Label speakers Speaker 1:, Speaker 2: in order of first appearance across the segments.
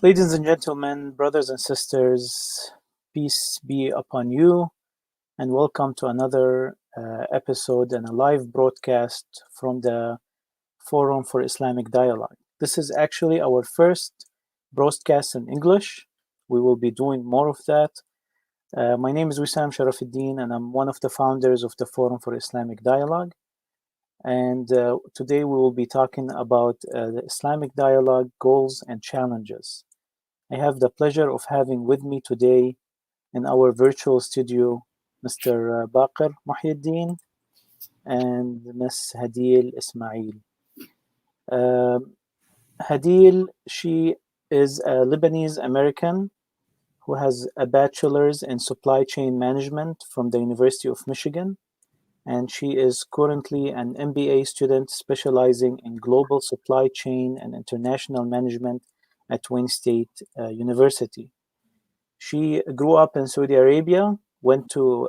Speaker 1: Ladies and gentlemen, brothers and sisters, peace be upon you, and welcome to another episode and a live broadcast from the Forum for Islamic Dialogue. This is actually our first broadcast in English. We will be doing more of that. My name is Wissam Charafeddine, and I'm one of the founders of the Forum for Islamic Dialogue. And today we will be talking about the Islamic Dialogue goals and challenges. I have the pleasure of having with me today in our virtual studio Mr. Baqir Muhyedeen and Ms. Hadil Ismail. Hadil, she is a Lebanese American who has a bachelor's in supply chain management from the University of Michigan, and she is currently an MBA student specializing in global supply chain and international management at Wayne State University. She grew up in Saudi Arabia, went to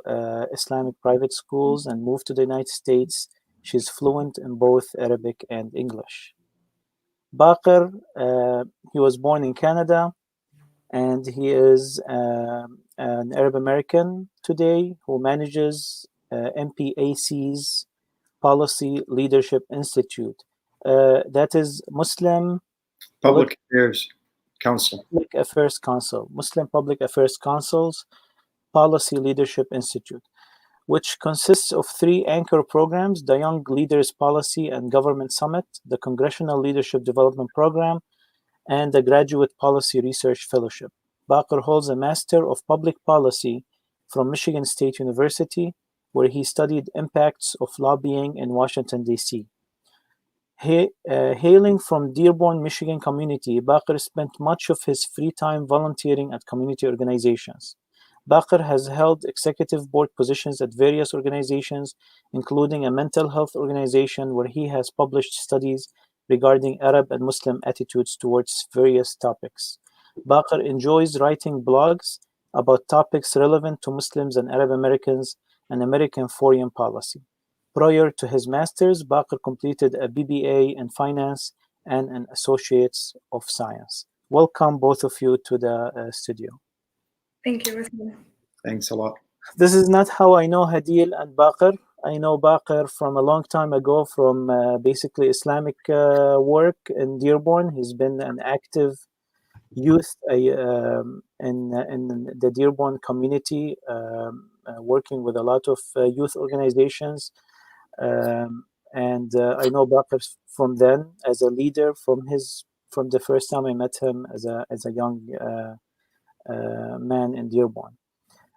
Speaker 1: Islamic private schools, and moved to the United States. She's fluent in both Arabic and English. Baqir, he was born in Canada, and he is an Arab American today who manages MPAC's Policy Leadership Institute. That is Muslim
Speaker 2: Public Affairs Council.
Speaker 1: Public Affairs Council, Muslim Public Affairs Council's Policy Leadership Institute, which consists of three anchor programs: the Young Leaders Policy and Government Summit, the Congressional Leadership Development Program, and the Graduate Policy Research Fellowship. Baqir holds a Master of Public Policy from Michigan State University, where he studied impacts of lobbying in Washington, D.C. Hailing from Dearborn, Michigan community, Baqir spent much of his free time volunteering at community organizations. Baqir has held executive board positions at various organizations, including a mental health organization where he has published studies regarding Arab and Muslim attitudes towards various topics. Baqir enjoys writing blogs about topics relevant to Muslims and Arab Americans and American foreign policy. Prior to his master's, Baqir completed a BBA in finance and an Associates of Science. Welcome, both of you, to the studio.
Speaker 3: Thank you.
Speaker 2: Thanks a lot.
Speaker 1: This is not how I know Hadil and Baqir. I know Baqir from a long time ago from basically Islamic work in Dearborn. He's been an active youth in the Dearborn community, working with a lot of youth organizations. And I know Baqir from then as a leader from the first time I met him as a young man in Dearborn.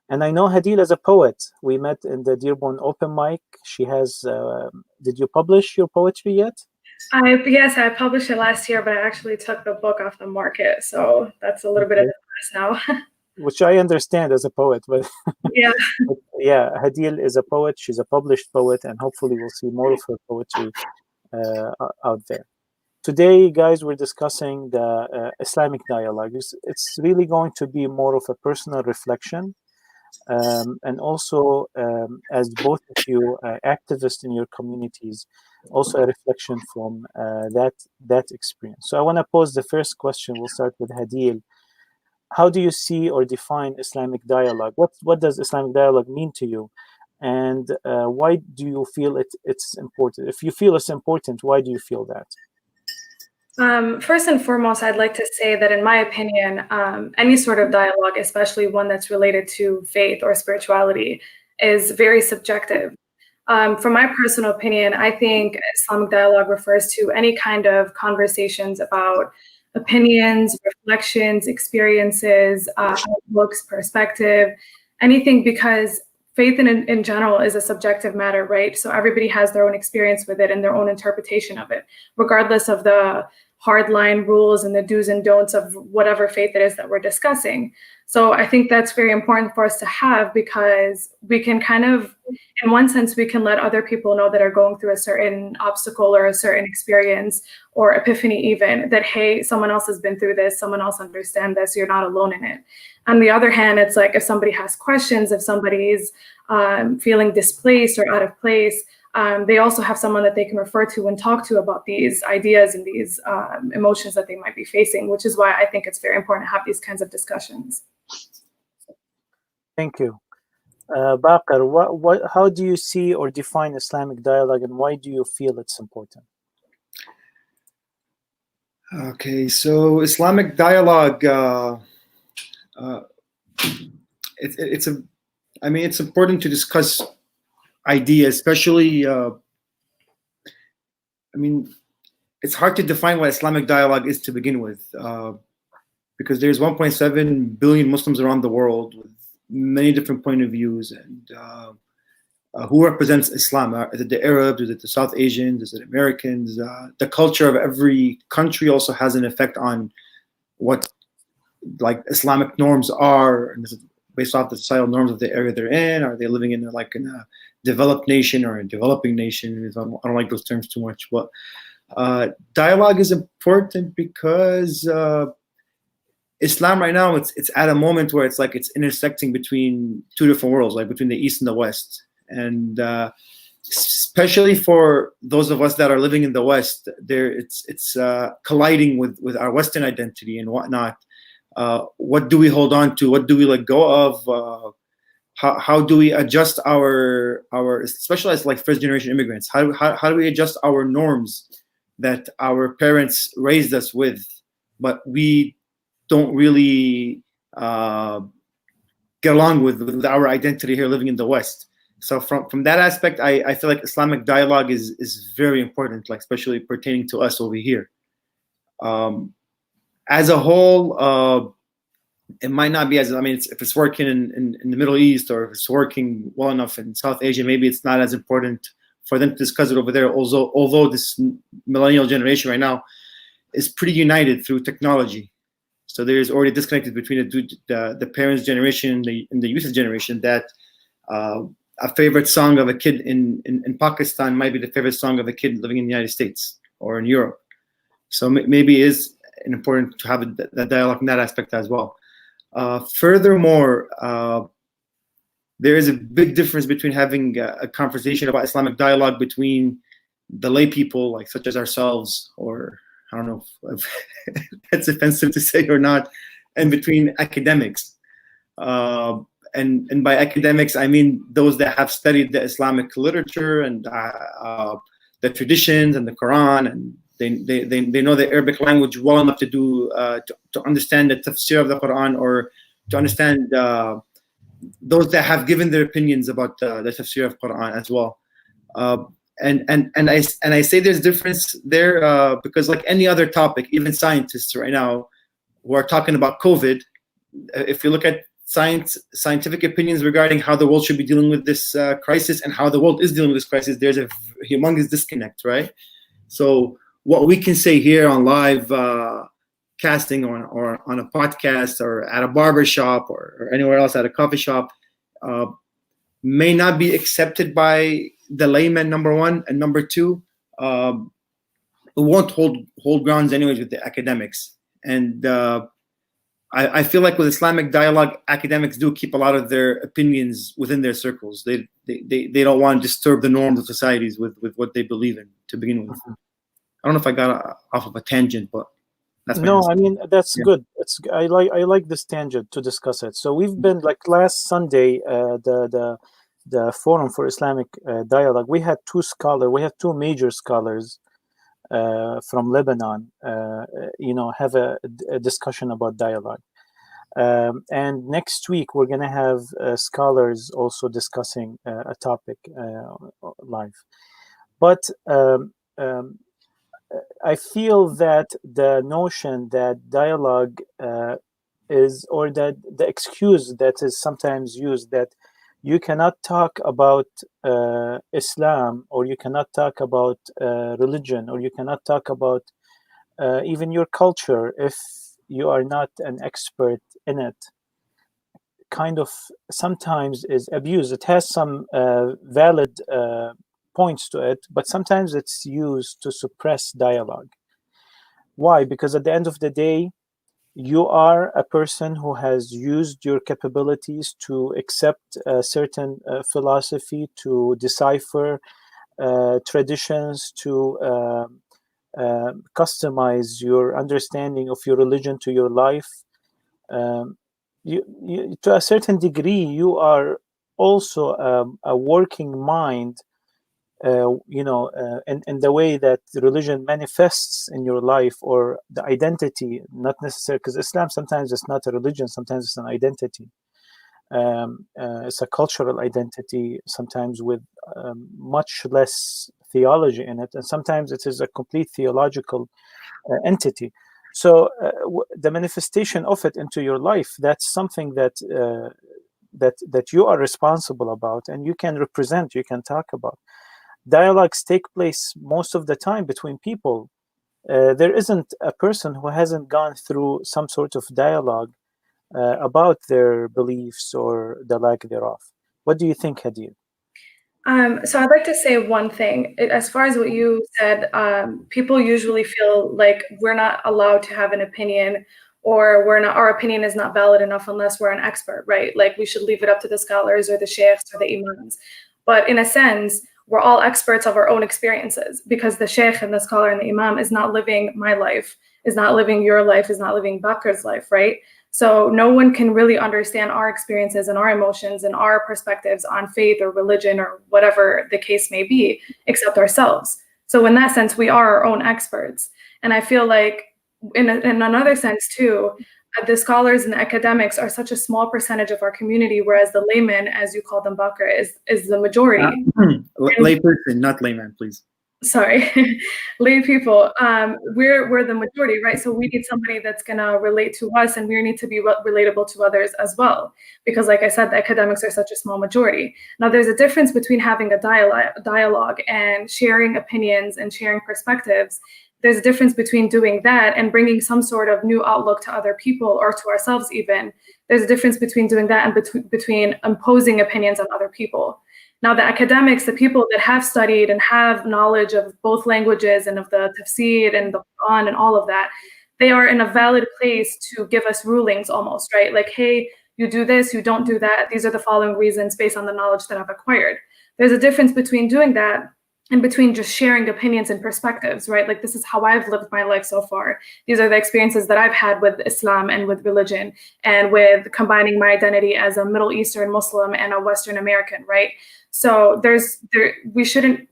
Speaker 1: And I know Hadil as a poet. We met in the Dearborn open mic. She has. Did you publish your poetry yet?
Speaker 3: Yes, I published it last year, but I actually took the book off the market, so that's a little bit of the past now.
Speaker 1: Which I understand as a poet, but
Speaker 3: yeah.
Speaker 1: But yeah, Hadil is a poet. She's a published poet, and hopefully we'll see more of her poetry out there. Today, guys, we're discussing the Islamic dialogue. It's really going to be more of a personal reflection, and also, as both of you activists in your communities, also a reflection from that experience. So I want to pose the first question. We'll start with Hadil. How do you see or define Islamic dialogue? What does Islamic dialogue mean to you? And why do you feel it's important? If you feel it's important, why do you feel that?
Speaker 3: First and foremost, I'd like to say that in my opinion, any sort of dialogue, especially one that's related to faith or spirituality, is very subjective. From my personal opinion, I think Islamic dialogue refers to any kind of conversations about opinions, reflections, experiences, outlooks, perspective, anything, because faith in general is a subjective matter, right? So everybody has their own experience with it and their own interpretation of it, regardless of the hardline rules and the do's and don'ts of whatever faith it is that we're discussing. So I think that's very important for us to have, because we can kind of, in one sense, we can let other people know that are going through a certain obstacle or a certain experience or epiphany even, that, hey, someone else has been through this, someone else understands this, you're not alone in it. On the other hand, it's like if somebody has questions, if somebody's feeling displaced or out of place, they also have someone that they can refer to and talk to about these ideas and these emotions that they might be facing, which is why I think it's very important to have these kinds of discussions.
Speaker 1: Thank you. Baqir, how do you see or define Islamic dialogue, and why do you feel it's important?
Speaker 2: Okay, so Islamic dialogue, it's important to discuss ideas, especially, it's hard to define what Islamic dialogue is to begin with, because there's 1.7 billion Muslims around the world with many different point of views, and who represents Islam? Is it the Arabs? Is it the South Asians? Is it Americans? The culture of every country also has an effect on what like Islamic norms are, and is it based off the societal norms of the area they're in? Are they living in a developed nation or a developing nation? I don't like those terms too much, but dialogue is important because Islam right now, it's at a moment where it's intersecting between two different worlds, like between the East and the West. And especially for those of us that are living in the West, it's colliding with our Western identity and whatnot. What do we hold on to? What do we let go of? How do we adjust our especially as like first generation immigrants? How do we adjust our norms that our parents raised us with, but we don't really get along with our identity here living in the West? So from that aspect, I feel like Islamic dialogue is very important, like especially pertaining to us over here. As a whole, it might not be as, if it's working in the Middle East, or if it's working well enough in South Asia, maybe it's not as important for them to discuss it over there. Although this millennial generation right now is pretty united through technology. So there's already disconnected between the parents' generation and the youth generation, that a favorite song of a kid in Pakistan might be the favorite song of a kid living in the United States or in Europe. So maybe it is important to have that dialogue in that aspect as well. Furthermore, there is a big difference between having a conversation about Islamic dialogue between the lay people, like such as ourselves, or I don't know if that's offensive to say or not, and between academics. And by academics, I mean those that have studied the Islamic literature and the traditions and the Quran, and they know the Arabic language well enough to understand the tafsir of the Quran, or to understand those that have given their opinions about the tafsir of Quran as well. And I say there's difference there because, like any other topic, even scientists right now who are talking about COVID, if you look at scientific opinions regarding how the world should be dealing with this crisis and how the world is dealing with this crisis, there's a humongous disconnect, right? So what we can say here on live casting or on a podcast or at a barber shop or anywhere else, at a coffee shop, may not be accepted by the layman, number one, and number two, it won't hold grounds anyways with the academics. And I feel like with Islamic dialogue, academics do keep a lot of their opinions within their circles. They don't want to disturb the norms of societies with what they believe in to begin with. I don't know if I got off of a tangent, but that's
Speaker 1: no. I mean, that's good. I like this tangent to discuss it. So we've been, like, last Sunday, the Forum for Islamic Dialogue. We had two major scholars from Lebanon, have a discussion about dialogue. And next week we're going to have scholars also discussing a topic live. But I feel that the notion that dialogue is, or that the excuse that is sometimes used, that you cannot talk about Islam, or you cannot talk about religion, or you cannot talk about even your culture if you are not an expert in it, kind of sometimes is abused. It has some valid points to it, but sometimes it's used to suppress dialogue. Why? Because at the end of the day, you are a person who has used your capabilities to accept a certain philosophy, to decipher traditions to customize your understanding of your religion to your life. You, to a certain degree, you are also a working mind, in the way that the religion manifests in your life, or the identity, not necessarily, because Islam sometimes it's not a religion, sometimes it's an identity. It's a cultural identity, sometimes with much less theology in it, and sometimes it is a complete theological entity. So the manifestation of it into your life, that's something that that you are responsible about, and you can represent, you can talk about. Dialogues take place most of the time between people. There isn't a person who hasn't gone through some sort of dialogue about their beliefs or the lack thereof. What do you think, Hadil?
Speaker 3: So I'd like to say one thing. As far as what you said, people usually feel like we're not allowed to have an opinion, or our opinion is not valid enough unless we're an expert, right? Like we should leave it up to the scholars or the sheikhs or the imams. But in a sense, we're all experts of our own experiences, because the sheikh and the scholar and the imam is not living my life, is not living your life, is not living Baqir's life, right? So no one can really understand our experiences and our emotions and our perspectives on faith or religion or whatever the case may be, except ourselves. So in that sense, we are our own experts. And I feel like in another sense too, the scholars and the academics are such a small percentage of our community, whereas the laymen, as you call them, Baqir, is the majority.
Speaker 2: Layperson, not layman, please.
Speaker 3: Sorry, lay people. We're the majority, right? So we need somebody that's gonna relate to us, and we need to be relatable to others as well. Because, like I said, the academics are such a small majority. Now, there's a difference between having a dialogue and sharing opinions and sharing perspectives. There's a difference between doing that and bringing some sort of new outlook to other people or to ourselves even. There's a difference between doing that and between imposing opinions on other people. Now, the academics, the people that have studied and have knowledge of both languages and of the tafsir and the Quran and all of that, they are in a valid place to give us rulings almost, right? Like, hey, you do this, you don't do that. These are the following reasons based on the knowledge that I've acquired. There's a difference between doing that and between just sharing opinions and perspectives, right? Like, this is how I've lived my life so far. These are the experiences that I've had with Islam and with religion and with combining my identity as a Middle Eastern Muslim and a Western American, right? So we shouldn't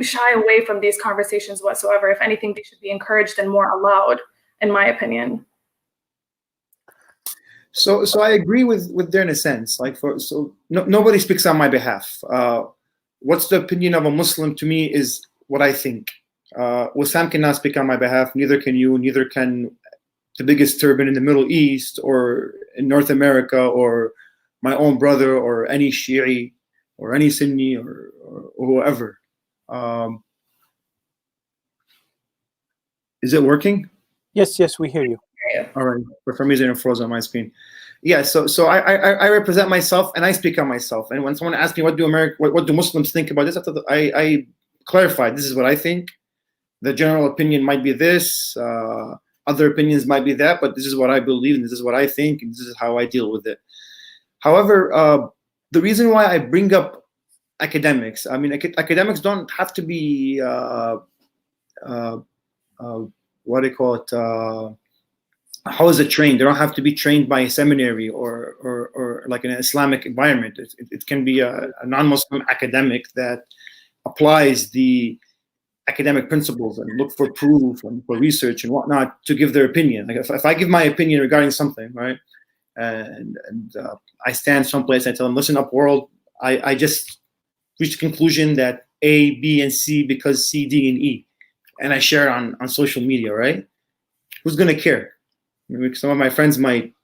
Speaker 3: shy away from these conversations whatsoever. If anything, they should be encouraged and more allowed, in my opinion.
Speaker 2: So I agree with there in a sense. Like nobody speaks on my behalf. What's the opinion of a Muslim to me is what I think. Wissam cannot speak on my behalf. Neither can you. Neither can the biggest turban in the Middle East or in North America or my own brother or any Shi'i or any Sunni or whoever. Is it working?
Speaker 1: Yes, we hear you.
Speaker 2: All right. For some reason, it froze on my screen. Yeah. So I represent myself and I speak on myself. And when someone asks me what do Muslims think about this, I clarify this is what I think. The general opinion might be this. Other opinions might be that. But this is what I believe and this is what I think and this is how I deal with it. However, the reason why I bring up academics, I mean, academics don't have to be, what do you call it? How is it trained? They don't have to be trained by a seminary or like an Islamic environment. It can be a non-Muslim academic that applies the academic principles and look for proof and for research and whatnot to give their opinion. Like if I give my opinion regarding something, right? And I stand someplace, I tell them, listen up world, I just reached the conclusion that A, B, and C because C, D, and E. And I share it on social media, right? Who's gonna care? Maybe some of my friends might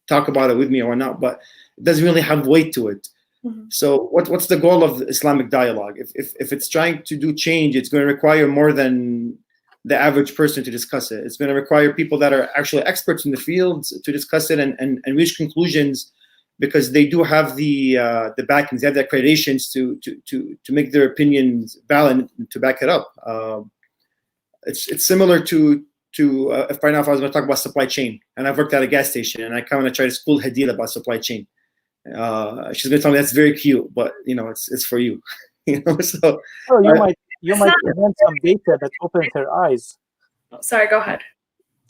Speaker 2: talk about it with me or whatnot, but it doesn't really have weight to it. Mm-hmm. So what's the goal of the Islamic dialogue? If it's trying to do change, it's going to require more than the average person to discuss it. It's going to require people that are actually experts in the field to discuss it and reach conclusions, because they do have the backings, they have the accreditations to make their opinions valid and to back it up. It's similar to if right now if I was going to talk about supply chain, and I've worked at a gas station, and I come and I try to school Hadil about supply chain. She's going to tell me that's very cute, but it's for you. So
Speaker 1: you might you might present some data that opens her eyes.
Speaker 3: Sorry, go ahead.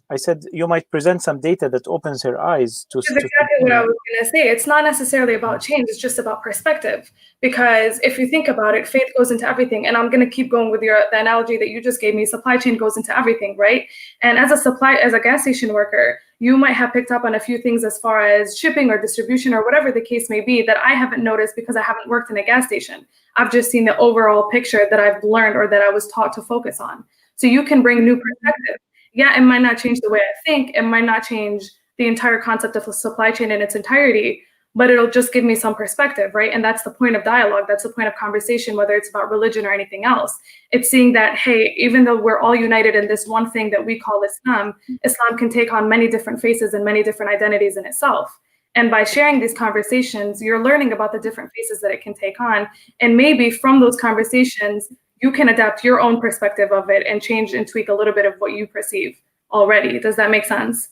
Speaker 1: I said you might present some data that opens her eyes to.
Speaker 3: That's exactly what I was going to say. It's not necessarily about change. It's just about perspective. Because if you think about it, faith goes into everything. And I'm going to keep going with the analogy that you just gave me. Supply chain goes into everything, right? And as a gas station worker, you might have picked up on a few things as far as shipping or distribution or whatever the case may be that I haven't noticed because I haven't worked in a gas station. I've just seen the overall picture that I've learned or that I was taught to focus on. So you can bring new perspective. Yeah, it might not change the way I think. It might not change the entire concept of a supply chain in its entirety, but it'll just give me some perspective, right? And that's the point of dialogue. That's the point of conversation, whether it's about religion or anything else. It's seeing that, hey, even though we're all united in this one thing that we call Islam, Islam can take on many different faces and many different identities in itself. And by sharing these conversations, you're learning about the different faces that it can take on. And maybe from those conversations, you can adapt your own perspective of it and change and tweak a little bit of what you perceive already. Does that make sense?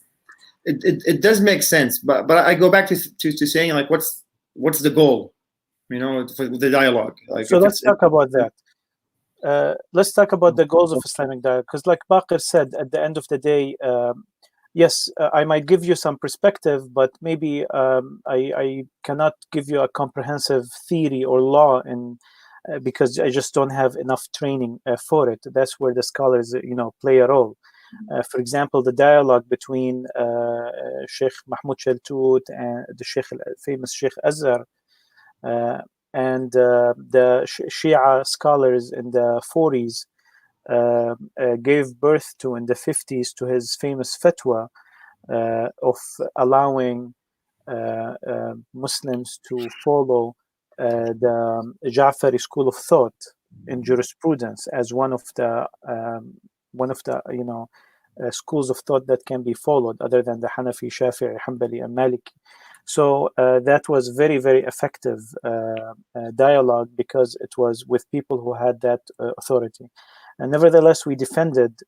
Speaker 2: It does make sense, but I go back to saying, like, what's the goal, for the dialogue? Like,
Speaker 1: so let's talk about that. Let's talk about the goals of Islamic dialogue, because like Baqir said, at the end of the day, yes, I might give you some perspective, but maybe I cannot give you a comprehensive theory or law because I just don't have enough training for it. That's where the scholars, play a role. For example, the dialogue between Sheikh Mahmoud Shaltut and the famous Sheikh Azhar and the Shia scholars in the 40s gave birth to, in the 50s, to his famous fatwa of allowing Muslims to follow the Ja'fari school of thought in jurisprudence as one of the schools of thought that can be followed, other than the Hanafi, Shafi'i, Hanbali, and Maliki. So that was very, very effective dialogue, because it was with people who had that authority. And nevertheless, we defended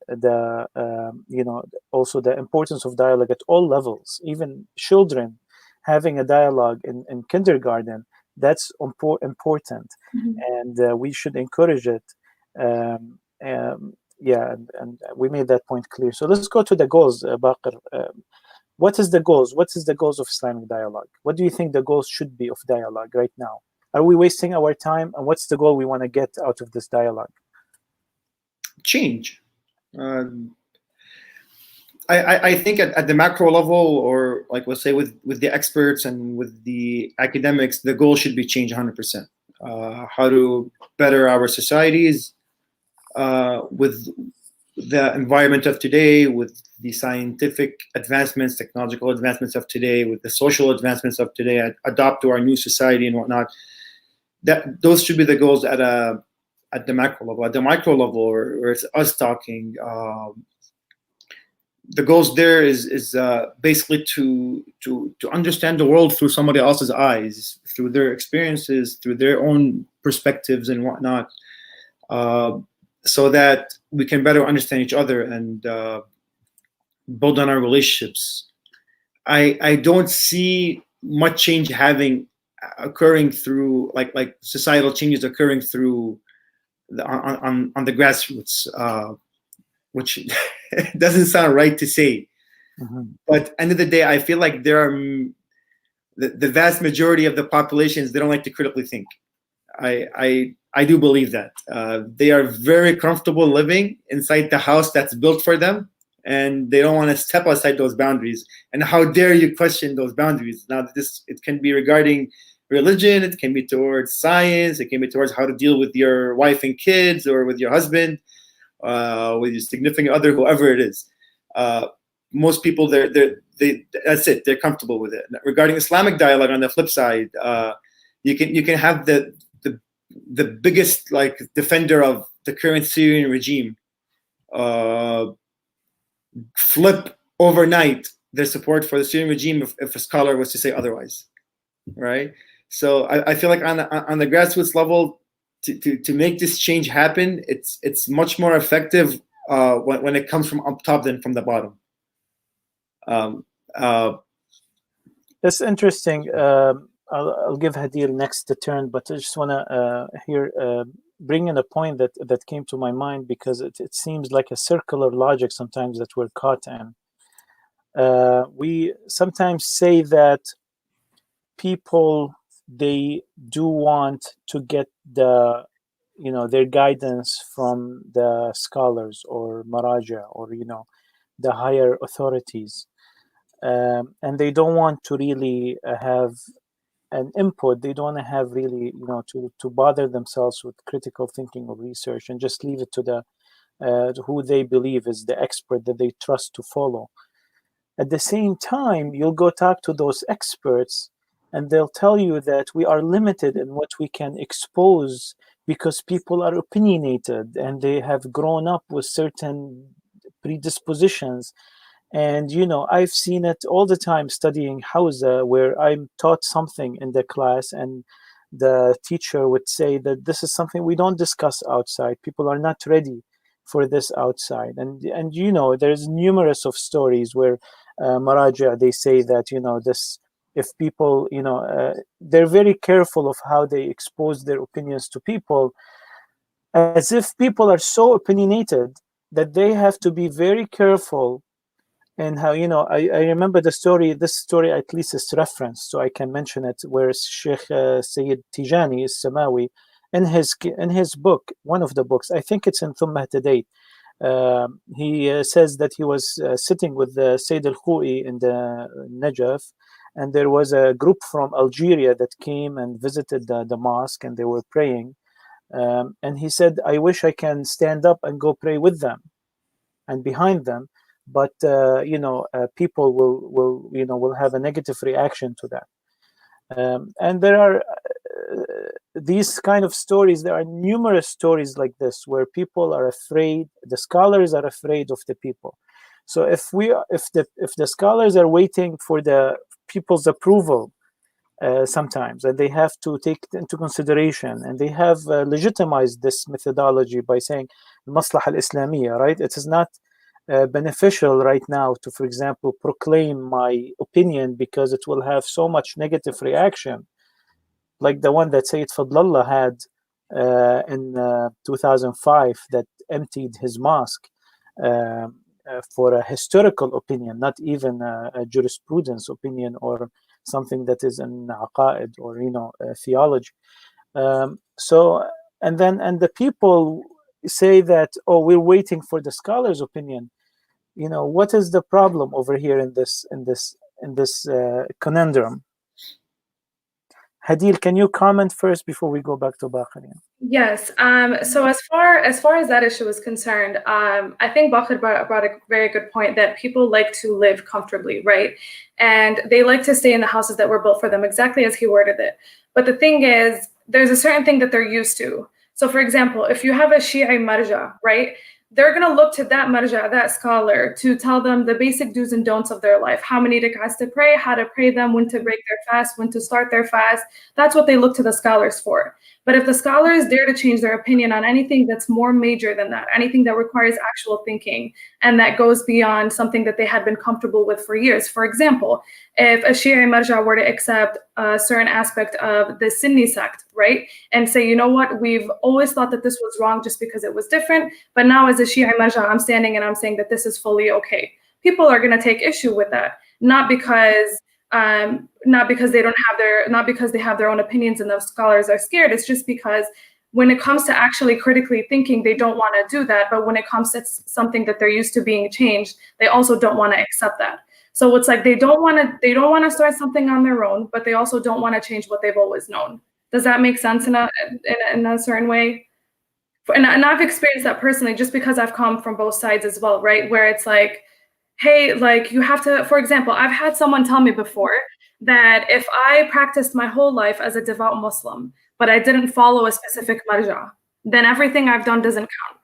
Speaker 1: also the importance of dialogue at all levels. Even children having a dialogue in kindergarten, that's important, and we should encourage it. And we made that point clear. So let's go to the goals, Baqir. What is the goals? What is the goals of Islamic dialogue? What do you think the goals should be of dialogue right now? Are we wasting our time? And what's the goal we want to get out of this dialogue?
Speaker 2: Change. I think at the macro level, or like we'll say with the experts and with the academics, the goal should be change 100%. How to better our societies with the environment of today, with the scientific advancements, technological advancements of today, with the social advancements of today, adopt to our new society and whatnot. Those should be the goals at the macro level. At the micro level, where it's us talking, the goals there is basically to understand the world through somebody else's eyes, through their experiences, through their own perspectives and whatnot, so that we can better understand each other and build on our relationships. I don't see much change occurring through like societal changes occurring through on the grassroots, which doesn't sound right to say. But end of the day, I feel like there are the vast majority of the populations, they don't like to critically think. I do believe that they are very comfortable living inside the house that's built for them, and they don't want to step outside those boundaries. And how dare you question those boundaries? Now, it can be regarding religion, it can be towards science, it can be towards how to deal with your wife and kids, or with your husband, with your significant other, whoever it is. Most people, that's it. They're comfortable with it. Regarding Islamic dialogue, on the flip side, you can have the biggest defender of the current Syrian regime flip overnight their support for the Syrian regime if a scholar was to say otherwise, right? So I feel like on the grassroots level, to make this change happen, it's much more effective when it comes from up top than from the bottom.
Speaker 1: That's interesting. I'll give Hadil next the turn, but I just want to hear bring in a point that came to my mind, because it seems like a circular logic sometimes that we're caught in. We sometimes say that people, they do want to get their guidance from the scholars or maraja, or the higher authorities, and they don't want to really have an input. They don't want to have really to bother themselves with critical thinking or research, and just leave it to the who they believe is the expert that they trust to follow. At the same time, you'll go talk to those experts, and they'll tell you that we are limited in what we can expose because people are opinionated and they have grown up with certain predispositions. And I've seen it all the time studying Hausa, where I'm taught something in the class, and the teacher would say that this is something we don't discuss outside. People are not ready for this outside. And there's numerous of stories where Maraja, they say that this, if people they're very careful of how they expose their opinions to people, as if people are so opinionated that they have to be very careful. And how I remember this story at least is referenced, so I can mention it, where Sheikh Sayyid Tijani Samawi, in his book, one of the books, I think it's in Thumma Tadayt, he says that he was sitting with Sayyid al-Khou'i in the Najaf, and there was a group from Algeria that came and visited the mosque, and they were praying, and he said, I wish I can stand up and go pray with them and behind them, but people will have a negative reaction to that. And there are these kind of stories. There are numerous stories like this where people are afraid, the scholars are afraid of the people. So if the scholars are waiting for the people's approval sometimes, and they have to take it into consideration, and they have legitimized this methodology by saying Maslaha al-Islamiyya, right? It is not beneficial right now to, for example, proclaim my opinion because it will have so much negative reaction, like the one that Sayyid Fadlallah had in 2005, that emptied his mosque for a historical opinion, not even a jurisprudence opinion or something that is in aqaid or theology. So and the people say that, oh, we're waiting for the scholar's opinion. What is the problem over here in this conundrum? Hadil, can you comment first before we go back to Baqir?
Speaker 3: Yes. So as far as that issue is concerned, I think Baqir brought a very good point, that people like to live comfortably, right? And they like to stay in the houses that were built for them, exactly as he worded it. But the thing is, there's a certain thing that they're used to. So for example, if you have a Shi'i marja, right? They're going to look to that marja, that scholar, to tell them the basic do's and don'ts of their life, how many rak'ahs to pray, how to pray them, when to break their fast, when to start their fast. That's what they look to the scholars for. But if the scholars dare to change their opinion on anything that's more major than that, anything that requires actual thinking, and that goes beyond something that they had been comfortable with for years. For example, if a Shi'i marja were to accept a certain aspect of the Sunni sect, right, and say, you know what, we've always thought that this was wrong just because it was different, but now as a Shi'i marja, I'm standing and I'm saying that this is fully okay. People are going to take issue with that, not because they have their own opinions and the scholars are scared. It's just because when it comes to actually critically thinking, they don't want to do that. But when it comes to something that they're used to being changed, they also don't want to accept that. So it's like they don't want to start something on their own, but they also don't want to change what they've always known. Does that make sense in a certain way? And I've experienced that personally, just because I've come from both sides as well, right? Where it's like, hey, like you have to, for example, I've had someone tell me before that if I practiced my whole life as a devout Muslim, but I didn't follow a specific marja, then everything I've done doesn't count.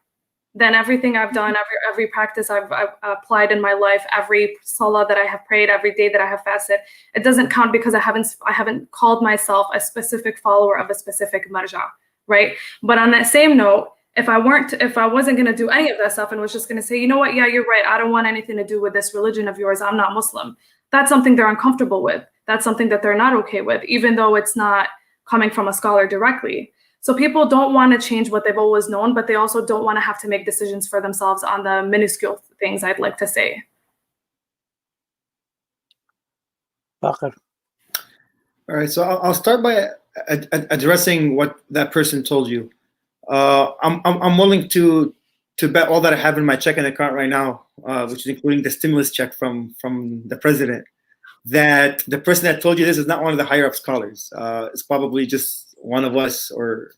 Speaker 3: Then everything I've done, every practice I've applied in my life, every salah that I have prayed, every day that I have fasted, it doesn't count because I haven't called myself a specific follower of a specific marja, right? But on that same note, if I wasn't going to do any of that stuff and was just going to say, you know what, yeah, you're right, I don't want anything to do with this religion of yours, I'm not Muslim. That's something they're uncomfortable with. That's something that they're not okay with, even though it's not coming from a scholar directly. So people don't want to change what they've always known, but they also don't want to have to make decisions for themselves on the minuscule things, I'd like to say.
Speaker 1: Baqir.
Speaker 2: All right, so I'll start by addressing what that person told you. I'm willing to bet all that I have in my checking account right now, which is including the stimulus check from the president, that the person that told you this is not one of the higher up scholars. It's probably just one of us, or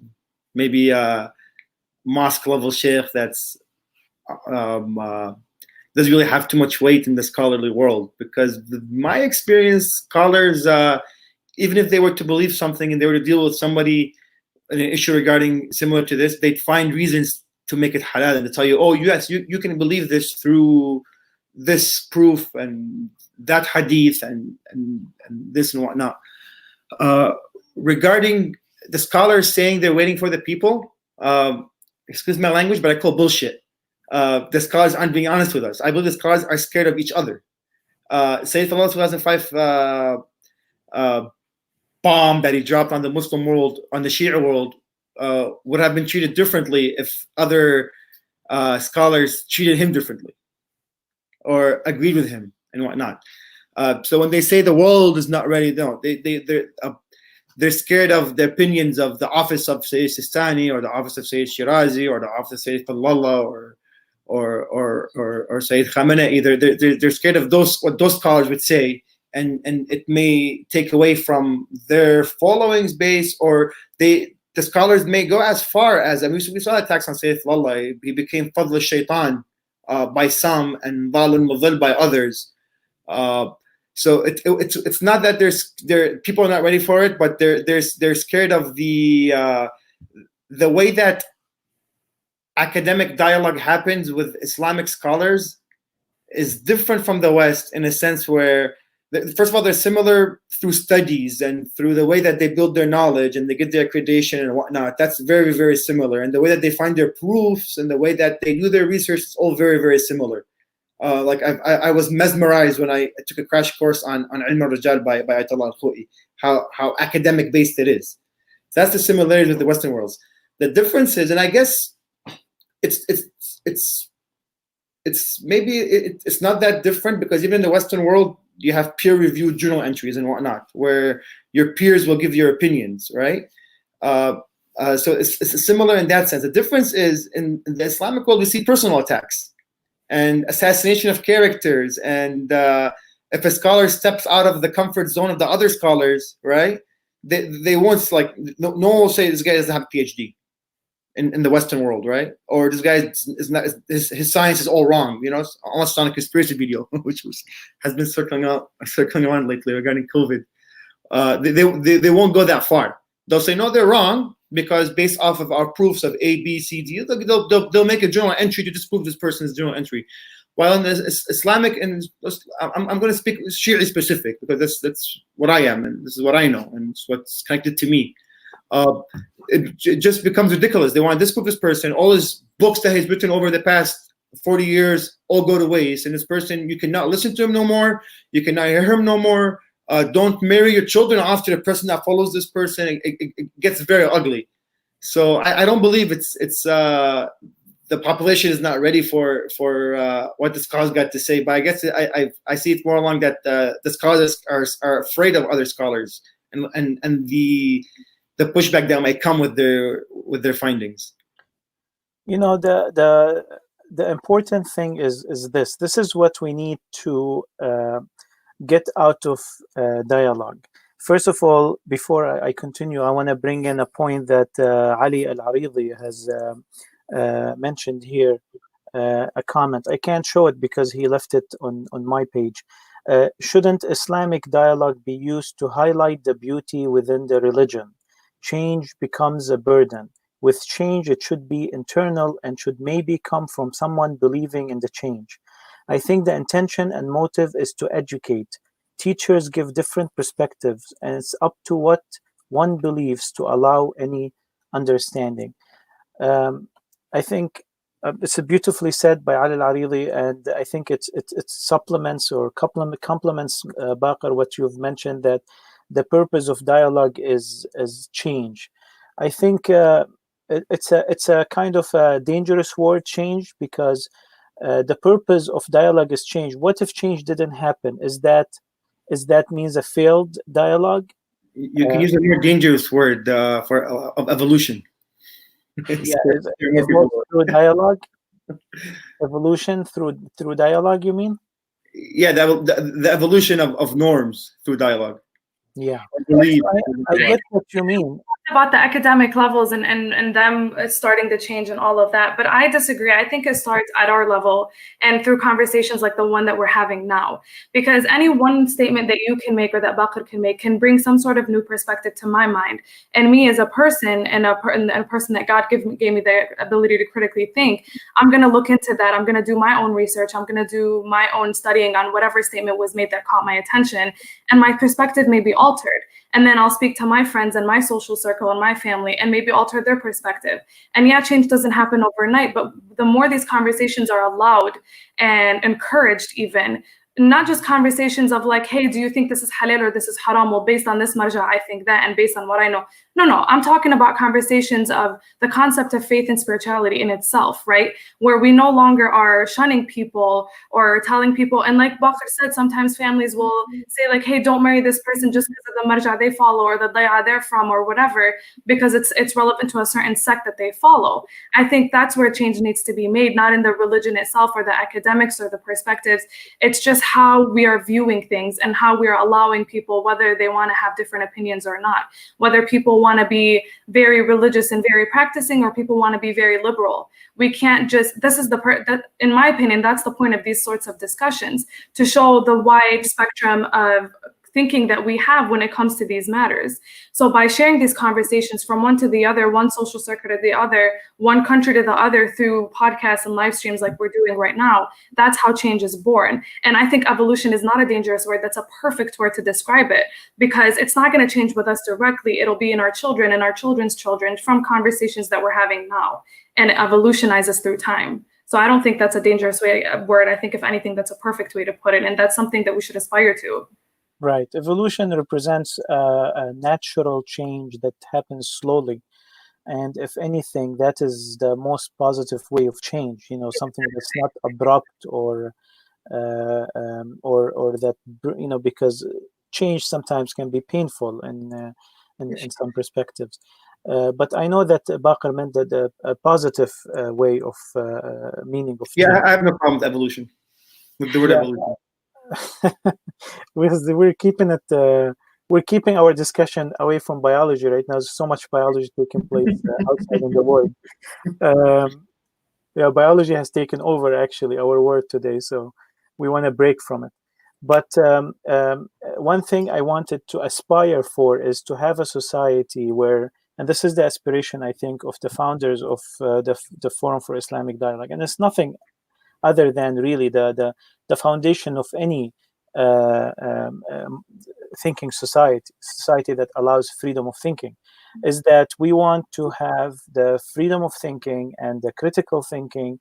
Speaker 2: maybe a mosque level sheikh that's doesn't really have too much weight in the scholarly world. Because my experience, scholars, even if they were to believe something and they were to deal with somebody an issue regarding similar to this, they'd find reasons to make it halal and to tell you, oh yes, you can believe this through this proof and that hadith and this and whatnot. Regarding the scholars saying they're waiting for the people, excuse my language, but I call bullshit. The scholars aren't being honest with us. I believe the scholars are scared of each other. Sayyid Allah 2005 bomb that he dropped on the Muslim world, on the Shia world, would have been treated differently if other scholars treated him differently or agreed with him and whatnot. So when they say the world is not ready, no, they're scared of the opinions of the office of Sayyid Sistani or the office of Sayyid Shirazi or the office of Sayyid Tallallah or Sayyid Khamenei. They're scared of what those scholars would say, and it may take away from their followings base, or the scholars may go as far as, I mean, we saw attacks on Sayyid Tallallah. He became Fadl al-Shaytan by some and Dhal al-Mudhil by others. So it's not that people are not ready for it, but they're scared of the way that academic dialogue happens with Islamic scholars is different from the West, in a sense where, first of all, they're similar through studies and through the way that they build their knowledge and they get their accreditation and whatnot. That's very, very similar. And the way that they find their proofs and the way that they do their research is all very, very similar. Like I was mesmerized when I took a crash course on Ilm al-Rijal by Ayatollah al-Khou'i, how academic based it is. So that's the similarities with the Western worlds. The difference is, and I guess it's not that different, because even in the Western world, you have peer-reviewed journal entries and whatnot, where your peers will give your opinions, right? So it's similar in that sense. The difference is, in the Islamic world, we see personal attacks and assassination of characters, and if a scholar steps out of the comfort zone of the other scholars, right, they won't, like, no one will say this guy doesn't have a PhD in the Western world, right? Or this guy is not, his science is all wrong, you know, almost on a conspiracy video, which has been circling around lately regarding COVID. They won't go that far. They'll say, no, they're wrong, because based off of our proofs of A, B, C, D, they'll make a journal entry to disprove this person's journal entry. While in the Islamic, and I'm going to speak Shi'i specific, because that's what I am, and this is what I know, and it's what's connected to me. It just becomes ridiculous. They want to disprove this person. All his books that he's written over the past 40 years all go to waste. And this person, you cannot listen to him no more. You cannot hear him no more. Don't marry your children after the person that follows this person. It gets very ugly. So I don't believe it's the population is not ready for what the scholars got to say. But I guess I see it more along that the scholars are afraid of other scholars and the pushback that might come with their findings.
Speaker 1: You know, the important thing is this. This is what we need to get out of dialogue. First of all, before I continue, I want to bring in a point that Ali Al-Aridi has mentioned here, a comment. I can't show it because he left it on my page. Shouldn't Islamic dialogue be used to highlight the beauty within the religion? Change becomes a burden. With change, it should be internal and should maybe come from someone believing in the change. I think the intention and motive is to educate. Teachers give different perspectives, and it's up to what one believes to allow any understanding. I think it's beautifully said by Ali Al-Aridi, and I think it supplements or complements, Baqir, what you've mentioned, that the purpose of dialogue is change. I think it's a kind of a dangerous word, change, because the purpose of dialogue is change. What if change didn't happen? Is that means a failed dialogue?
Speaker 2: You can use a more dangerous word for of evolution.
Speaker 1: Yeah, evolve through dialogue. Evolution through dialogue, you mean?
Speaker 2: Yeah, the evolution of norms through dialogue.
Speaker 1: Yeah,
Speaker 2: I
Speaker 1: get what you mean
Speaker 3: about the academic levels and them starting to change and all of that, but I disagree. I think it starts at our level and through conversations like the one that we're having now, because any one statement that you can make or that Baqir can make can bring some sort of new perspective to my mind, and me as a person and a person that God gave me the ability to critically think. I'm going to look into that. I'm going to do my own research. I'm going to do my own studying on whatever statement was made that caught my attention, and my perspective may be altered. And then I'll speak to my friends and my social circle and my family and maybe alter their perspective. And yeah, change doesn't happen overnight, but the more these conversations are allowed and encouraged, even, not just conversations of like, hey, do you think this is halal or this is haram? Well, based on this marja, I think that, and based on what I know. No, I'm talking about conversations of the concept of faith and spirituality in itself, right? Where we no longer are shunning people or telling people, and like Baqir said, sometimes families will say like, hey, don't marry this person just because of the marja they follow or the daya they're from or whatever, because it's relevant to a certain sect that they follow. I think that's where change needs to be made, not in the religion itself or the academics or the perspectives. It's just how we are viewing things and how we are allowing people, whether they want to have different opinions or not, whether people want to be very religious and very practicing or people want to be very liberal. We can't just, this is that, in my opinion, that's the point of these sorts of discussions, to show the wide spectrum of thinking that we have when it comes to these matters. So by sharing these conversations from one to the other, one social circuit to the other, one country to the other through podcasts and live streams like we're doing right now, that's how change is born. And I think evolution is not a dangerous word. That's a perfect word to describe it, because it's not going to change with us directly. It'll be in our children and our children's children from conversations that we're having now, and it evolutionizes through time. So I don't think that's a dangerous word. I think if anything, that's a perfect way to put it. And that's something that we should aspire to.
Speaker 1: Right. Evolution represents a natural change that happens slowly. And if anything, that is the most positive way of change, something that's not abrupt or that, because change sometimes can be painful in some perspectives. But I know that Baqir meant that a positive way of meaning of change.
Speaker 2: Yeah, I have no problem with evolution, with the word evolution.
Speaker 1: We're keeping our discussion away from biology right now. There's so much biology taking place outside in the world. Biology has taken over actually our world today, so we want to break from it. But one thing I wanted to aspire for is to have a society where, and this is the aspiration, I think, of the founders of the Forum for Islamic Dialogue, and it's nothing other than really the foundation of any thinking society that allows freedom of thinking, is that we want to have the freedom of thinking and the critical thinking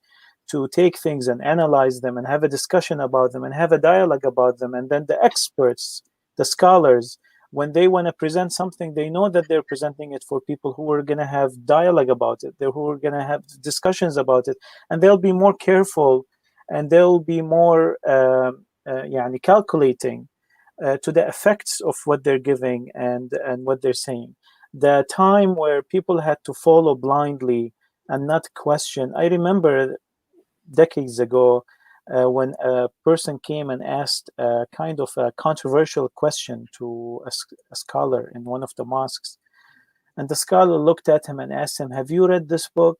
Speaker 1: to take things and analyze them and have a discussion about them and have a dialogue about them. And then the experts, the scholars, when they want to present something, they know that they're presenting it for people who are going to have dialogue about it, who are going to have discussions about it, and they'll be more careful and they'll be more calculating to the effects of what they're giving and what they're saying. The time where people had to follow blindly and not question. I remember decades ago when a person came and asked a kind of a controversial question to a scholar in one of the mosques. And the scholar looked at him and asked him, "Have you read this book?"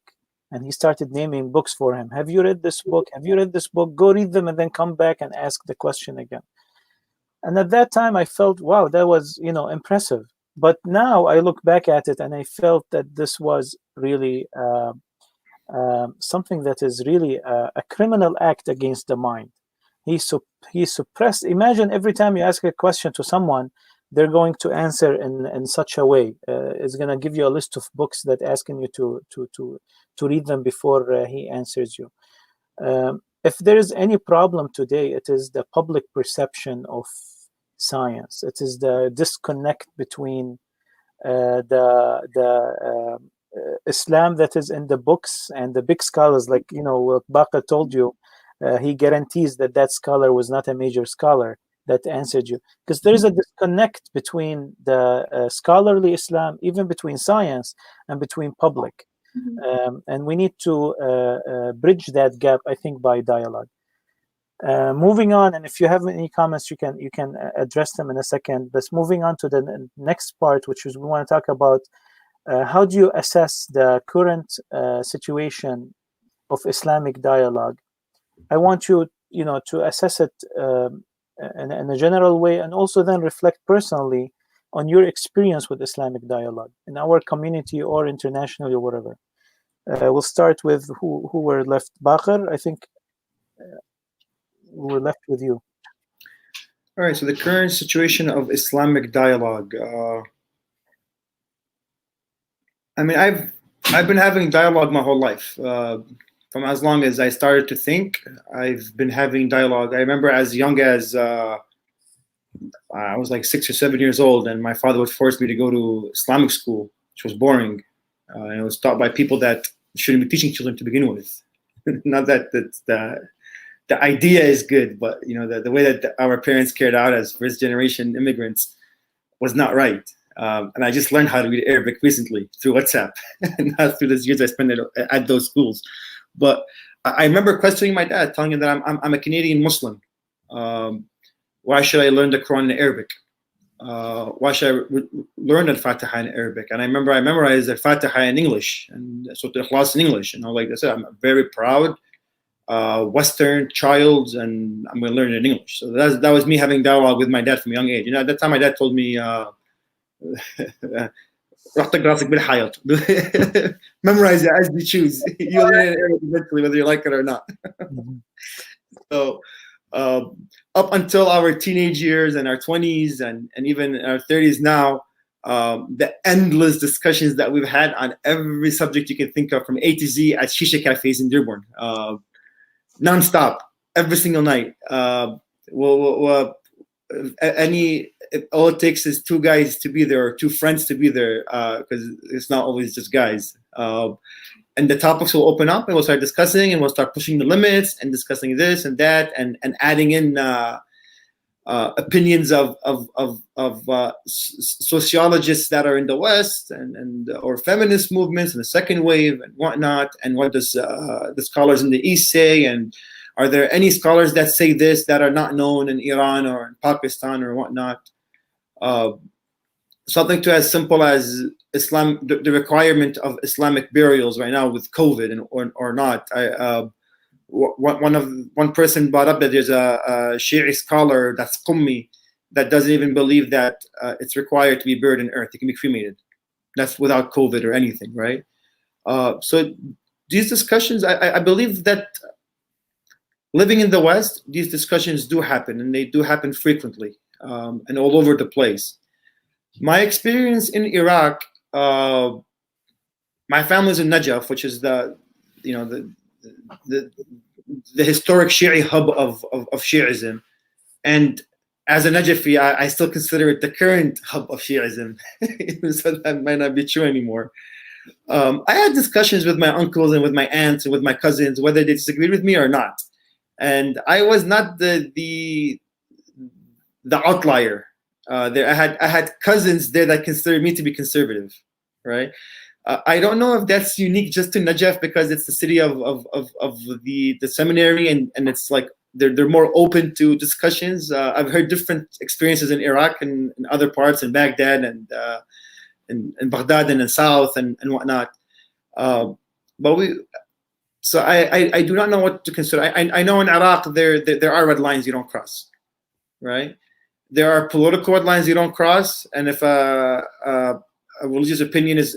Speaker 1: And he started naming books for him. "Have you read this book? Have you read this book? Go read them and then come back and ask the question again." And at that time, I felt, wow, that was, impressive. But now I look back at it and I felt that this was really something that is really a criminal act against the mind. He suppressed. Imagine every time you ask a question to someone, they're going to answer in such a way. It's going to give you a list of books that asking you to read them before he answers you. If there is any problem today, it is the public perception of science. It is the disconnect between the Islam that is in the books and the big scholars, like what Baqir told you, he guarantees that that scholar was not a major scholar that answered you, because there is a disconnect between the scholarly Islam, even between science and between public. And we need to bridge that gap, I think, by dialogue. Moving on, and if you have any comments, you can address them in a second. But moving on to the next part, which is we want to talk about how do you assess the current situation of Islamic dialogue. I want you to assess it in a general way, and also then reflect personally on your experience with Islamic dialogue in our community or internationally or whatever. We'll start with who were left. Baqir, I think we're left with you.
Speaker 2: All right. So the current situation of Islamic dialogue. I mean, I've been having dialogue my whole life. From as long as I started to think, I've been having dialogue. I remember as young as I was like 6 or 7 years old, and my father would force me to go to Islamic school, which was boring. And it was taught by people that shouldn't be teaching children to begin with. Not that the idea is good, but the way that our parents carried out as first generation immigrants was not right. And I just learned how to read Arabic recently through WhatsApp, not through those years I spent at those schools. But I remember questioning my dad, telling him that I'm a Canadian Muslim. Why should I learn the Quran in Arabic? Why should I learn Al-Fatiha in Arabic? And I remember I memorized Al-Fatiha in English and Surah Al-Ikhlas in English. And I was like I said, I'm very proud Western child, and I'm going to learn it in English. So that was me having dialogue with my dad from a young age. At that time, my dad told me, memorize it as you choose. You'll learn it eventually, whether you like it or not. So up until our teenage years and our 20s and even our 30s now, the endless discussions that we've had on every subject you can think of, from A to Z, at shisha cafes in Dearborn, non-stop, every single night. All it takes is two guys to be there, or two friends to be there, because it's not always just guys. And the topics will open up, and we'll start discussing, and we'll start pushing the limits and discussing this and that, and adding in opinions of sociologists that are in the West, and or feminist movements and the second wave and whatnot, and what does the scholars in the East say, and are there any scholars that say this that are not known in Iran or in Pakistan or whatnot? Something to as simple as the requirement of Islamic burials right now with COVID or not. One person brought up that there's a Shi'i scholar that's Qummi that doesn't even believe that it's required to be buried in earth. It can be cremated. That's without COVID or anything, right? So these discussions, I believe that living in the West, these discussions do happen, and they do happen frequently and all over the place. My experience in Iraq, my family's in Najaf, which is the historic Shi'i hub of Shi'ism. And as a Najafi, I still consider it the current hub of Shi'ism. So that might not be true anymore. I had discussions with my uncles and with my aunts and with my cousins, whether they disagreed with me or not. And I was not the outlier. I had cousins there that considered me to be conservative, right? I don't know if that's unique just to Najaf because it's the city of the seminary, and it's like they're more open to discussions. I've heard different experiences in Iraq and in other parts, in Baghdad and in Baghdad and in South and whatnot. So I do not know what to consider. I know in Iraq there are red lines you don't cross, right? There are political red lines you don't cross, and if a religious opinion is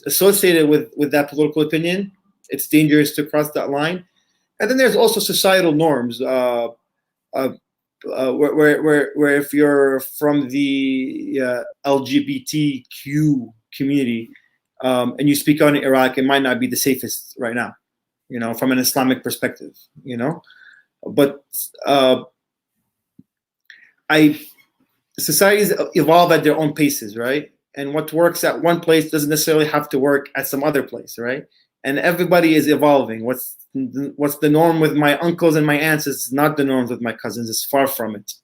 Speaker 2: associated with that political opinion, it's dangerous to cross that line. And then there's also societal norms, where if you're from the LGBTQ community and you speak on Iraq, it might not be the safest right now, from an Islamic perspective, But societies evolve at their own paces, right? and what works at one place doesn't necessarily have to work at some other place, right? And everybody is evolving. What's the norm with my uncles and my aunts is not the norms with my cousins. It's far from it,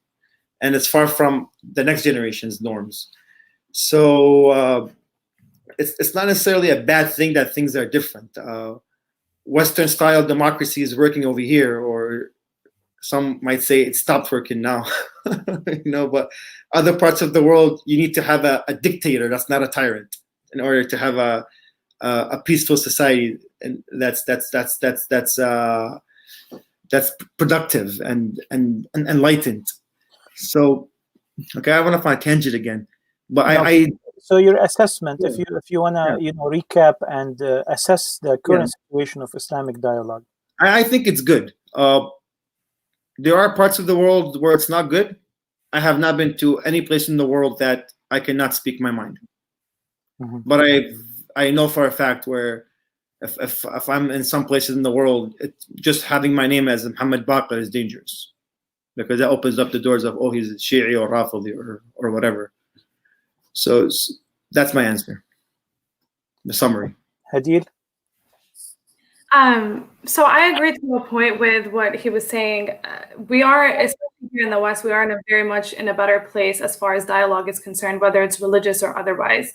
Speaker 2: and it's far from the next generation's norms. So it's not necessarily a bad thing that things are different. Western style democracy is working over here, or some might say it stopped working now. But other parts of the world, you need to have a dictator that's not a tyrant in order to have a peaceful society, and that's productive and enlightened. So, okay, I went off on a tangent again, but
Speaker 1: no, so your assessment, if you wanna recap and assess the current situation of Islamic dialogue.
Speaker 2: I think it's good. There are parts of the world where it's not good. I have not been to any place in the world that I cannot speak my mind.
Speaker 1: Mm-hmm.
Speaker 2: But I know for a fact where if I'm in some places in the world, just having my name as Muhammad Baqir is dangerous, because that opens up the doors of, oh, he's Shi'i or Rafidi or whatever. So that's my answer. The summary.
Speaker 1: Hadil?
Speaker 3: So I agree to a point with what he was saying. We are, especially here in the West, we are very much in a better place as far as dialogue is concerned, whether it's religious or otherwise.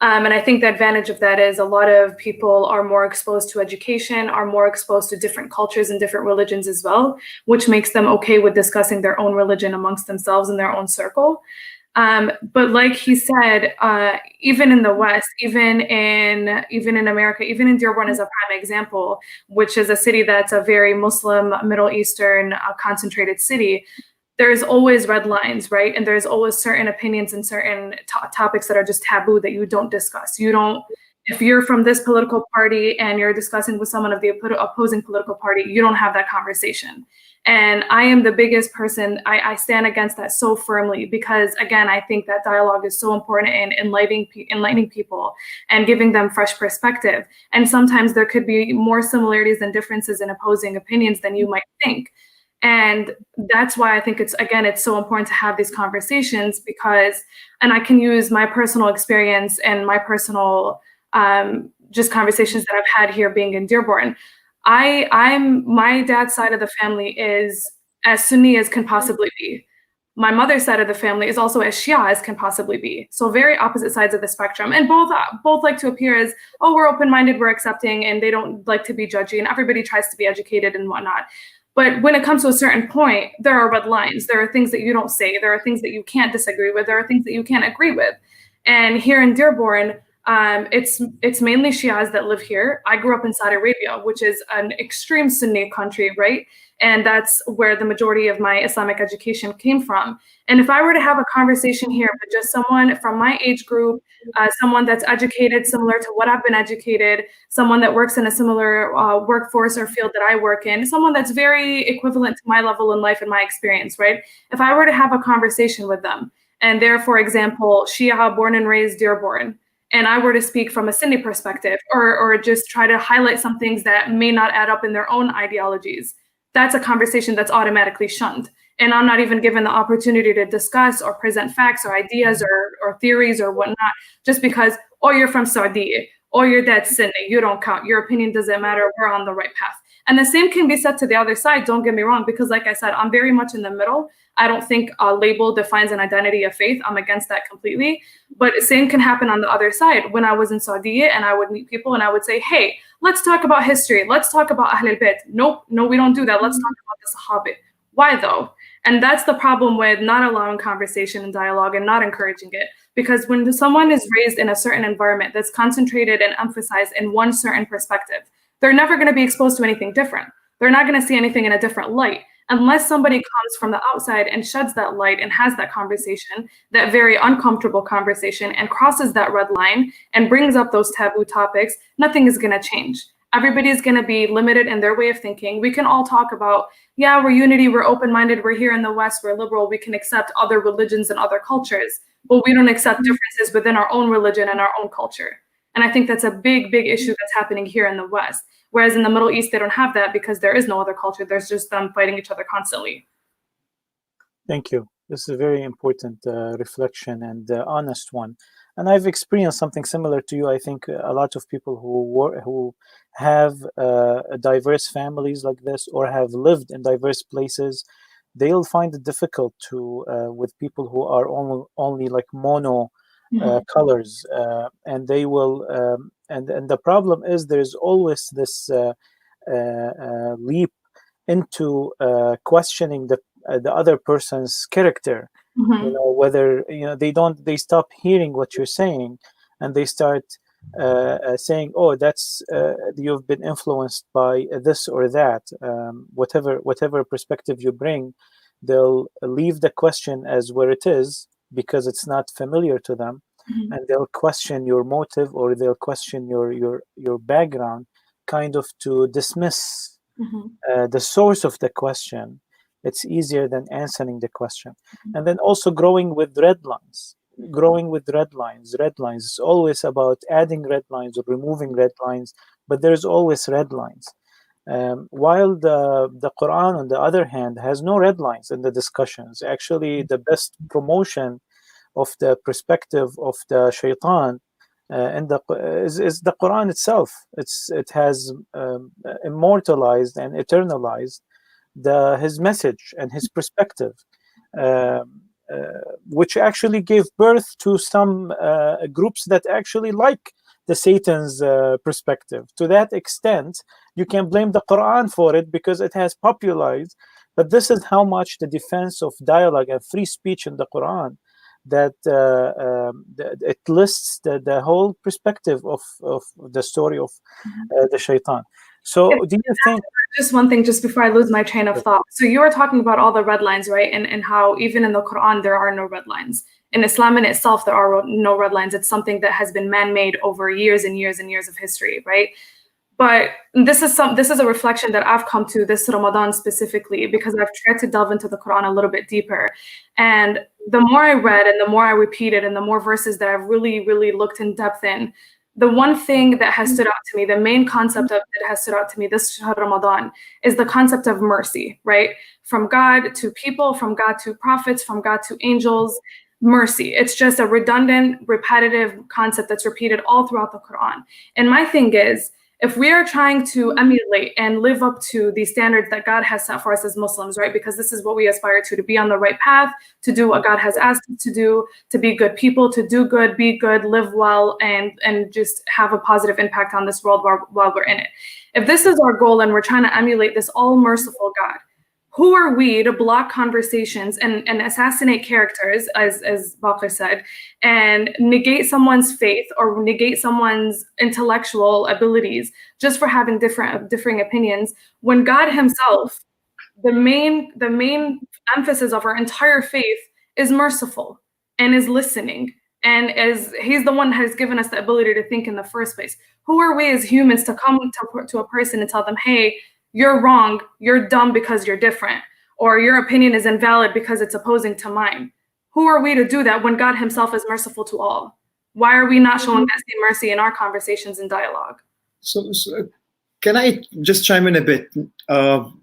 Speaker 3: And I think the advantage of that is a lot of people are more exposed to education, are more exposed to different cultures and different religions as well, which makes them okay with discussing their own religion amongst themselves in their own circle. But like he said, even in the West, even in America, even in Dearborn as a prime example, which is a city that's a very Muslim, Middle Eastern concentrated city, there's always red lines, right? And there's always certain opinions and certain topics that are just taboo that you don't discuss. If you're from this political party and you're discussing with someone of the opposing political party, you don't have that conversation. And I am the biggest person, I stand against that so firmly, because again, I think that dialogue is so important in enlightening people and giving them fresh perspective. And sometimes there could be more similarities than differences in opposing opinions than you might think. And that's why I think it's so important to have these conversations, because, and I can use my personal experience and my personal just conversations that I've had here being in Dearborn. My dad's side of the family is as Sunni as can possibly be. My mother's side of the family is also as Shia as can possibly be. So very opposite sides of the spectrum. And both like to appear as, oh, we're open-minded, we're accepting, and they don't like to be judgy, and everybody tries to be educated and whatnot. But when it comes to a certain point, there are red lines. There are things that you don't say. There are things that you can't disagree with. There are things that you can't agree with. And here in Dearborn, it's mainly Shias that live here. I grew up in Saudi Arabia, which is an extreme Sunni country, right? And that's where the majority of my Islamic education came from. And if I were to have a conversation here with just someone from my age group, someone that's educated similar to what I've been educated, someone that works in a similar workforce or field that I work in, someone that's very equivalent to my level in life and my experience, right? If I were to have a conversation with them, and they're, for example, Shia, born and raised Dearborn, and I were to speak from a Sunni perspective, or just try to highlight some things that may not add up in their own ideologies, that's a conversation that's automatically shunned. And I'm not even given the opportunity to discuss or present facts or ideas or theories or whatnot, just because, oh, you're from Saudi, or your dad's Sunni, you don't count, your opinion doesn't matter, we're on the right path. And the same can be said to the other side, don't get me wrong, because like I said, I'm very much in the middle. I don't think a label defines an identity of faith. I'm against that completely. But the same can happen on the other side. When I was in Saudi and I would meet people and I would say, hey, let's talk about history. Let's talk about Ahl al-Bayt. Nope, no, we don't do that. Let's talk about the Sahaba. Why though? And that's the problem with not allowing conversation and dialogue and not encouraging it. Because when someone is raised in a certain environment that's concentrated and emphasized in one certain perspective, they're never going to be exposed to anything different. They're not going to see anything in a different light. Unless somebody comes from the outside and sheds that light and has that conversation, that very uncomfortable conversation, and crosses that red line and brings up those taboo topics, nothing is going to change. Everybody is going to be limited in their way of thinking. We can all talk about, yeah, we're unity, we're open-minded, we're here in the West, we're liberal, we can accept other religions and other cultures, but we don't accept differences within our own religion and our own culture. And I think that's a big, big issue that's happening here in the West. Whereas in the Middle East, they don't have that because there is no other culture. There's just them fighting each other constantly.
Speaker 1: Thank you. This is a very important reflection and honest one. And I've experienced something similar to you. I think a lot of people who have diverse families like this or have lived in diverse places, they'll find it difficult to with people who are only like mono colors, and they will. And the problem is there's always this leap into questioning the other person's character. You know, whether they stop hearing what you're saying, and they start saying, oh, that's you've been influenced by this or that. Whatever perspective you bring, they'll leave the question as where it is because it's not familiar to them, and they'll question your motive, or they'll question your background, kind of to dismiss the source of the question. It's easier than answering the question. And then also growing with red lines. Red lines. It's always about adding red lines or removing red lines, but there's always red lines. While the Quran, on the other hand, has no red lines in the discussions. Actually, the best promotion of the perspective of the shaitan is the Quran itself. It has immortalized and eternalized his message and his perspective, which actually gave birth to some groups that actually like the Satan's perspective. To that extent, you can blame the Quran for it because it has popularized. But this is how much the defense of dialogue and free speech in the Quran, that it lists the whole perspective of the story of the shaitan. So do you think...
Speaker 3: Just one thing, just before I lose my train of thought. So you were talking about all the red lines, right? And how even in the Quran, there are no red lines. In Islam in itself, there are no red lines. It's something that has been man-made over years and years and years of history, right? But this is a reflection that I've come to this Ramadan specifically, because I've tried to delve into the Quran a little bit deeper. And the more I read and the more I repeated and the more verses that I've really, really looked in depth in, the one thing that has stood out to me, the main concept that has stood out to me this Ramadan, is the concept of mercy, right? From God to people, from God to prophets, from God to angels, mercy. It's just a redundant, repetitive concept that's repeated all throughout the Quran. And my thing is, if we are trying to emulate and live up to the standards that God has set for us as Muslims, right? Because this is what we aspire to be on the right path, to do what God has asked us to do, to be good people, to do good, be good, live well, and just have a positive impact on this world while we're in it. If this is our goal and we're trying to emulate this all-merciful God, who are we to block conversations and assassinate characters, as Baqir said, and negate someone's faith or negate someone's intellectual abilities just for having differing opinions, when God himself, the main emphasis of our entire faith, is merciful and is listening, and he's the one that has given us the ability to think in the first place. Who are we as humans to come to a person and tell them, hey, you're wrong, you're dumb because you're different, or your opinion is invalid because it's opposing to mine? Who are we to do that when God himself is merciful to all? Why are we not showing that same mercy in our conversations and dialogue?
Speaker 2: So can I just chime in a bit?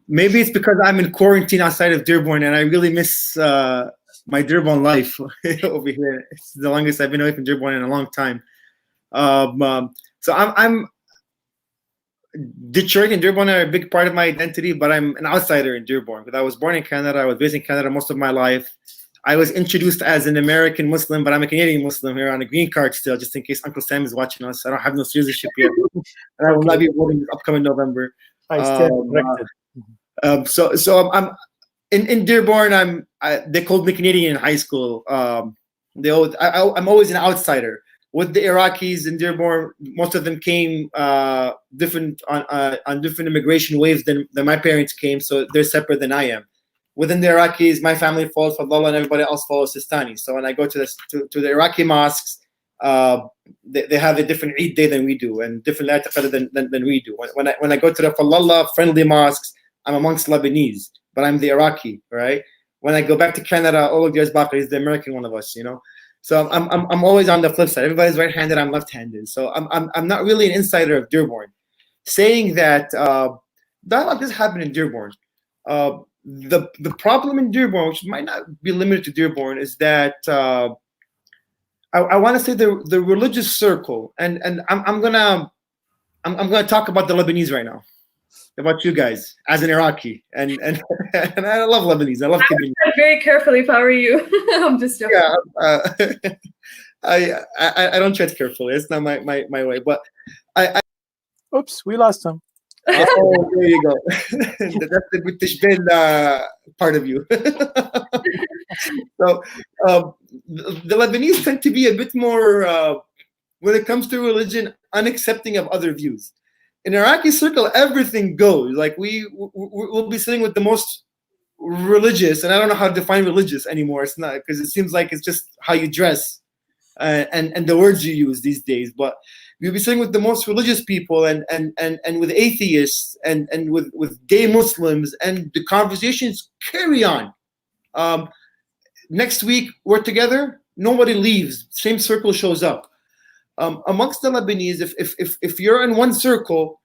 Speaker 2: Maybe it's because I'm in quarantine outside of Dearborn and I really miss my Dearborn life over here. It's the longest I've been away from Dearborn in a long time. So I'm Detroit and Dearborn are a big part of my identity, but I'm an outsider in Dearborn because I was born in Canada. I was raised in Canada most of my life. I was introduced as an American Muslim, but I'm a Canadian Muslim here on a green card still, just in case Uncle Sam is watching us. I don't have no citizenship yet, and I will not be voting this upcoming November.
Speaker 1: I stand corrected.
Speaker 2: So I'm in Dearborn. They called me Canadian in high school. I'm always an outsider. With the Iraqis in Dearborn, most of them came different on different immigration waves than my parents came, so they're separate than I am. Within the Iraqis, my family follows Fadlallah and everybody else follows Sistani. So when I go to the Iraqi mosques, they have a different Eid day than we do, and different Laylatul than we do. When I go to the Fadlallah friendly mosques, I'm amongst Lebanese, but I'm the Iraqi, right? When I go back to Canada, all of you guys Baqir is the American one of us, you know. So I'm always on the flip side. Everybody's right-handed. I'm left-handed. So I'm not really an insider of Dearborn. Saying that dialogue does happen in Dearborn. the problem in Dearborn, which might not be limited to Dearborn, is that I want to say the religious circle, and I'm gonna talk about the Lebanese right now, about you guys as an Iraqi, and and I love Lebanese. I love Lebanese.
Speaker 3: Very carefully if I were you. I'm just joking.
Speaker 2: Yeah, I don't tread carefully. It's not my way. But
Speaker 1: Oops, we lost him.
Speaker 2: Oh, there you go. That's the Bitishbel part of you. So the Lebanese tend to be a bit more, when it comes to religion, unaccepting of other views. In Iraqi circle, everything goes. Like we'll be sitting with the most religious, and I don't know how to define religious anymore. It's not, because it seems like it's just how you dress and the words you use these days. But we'll be sitting with the most religious people and with atheists and with gay Muslims, and the conversations carry on. Next week we're together, nobody leaves, same circle shows up. Amongst the Lebanese, if you're in one circle,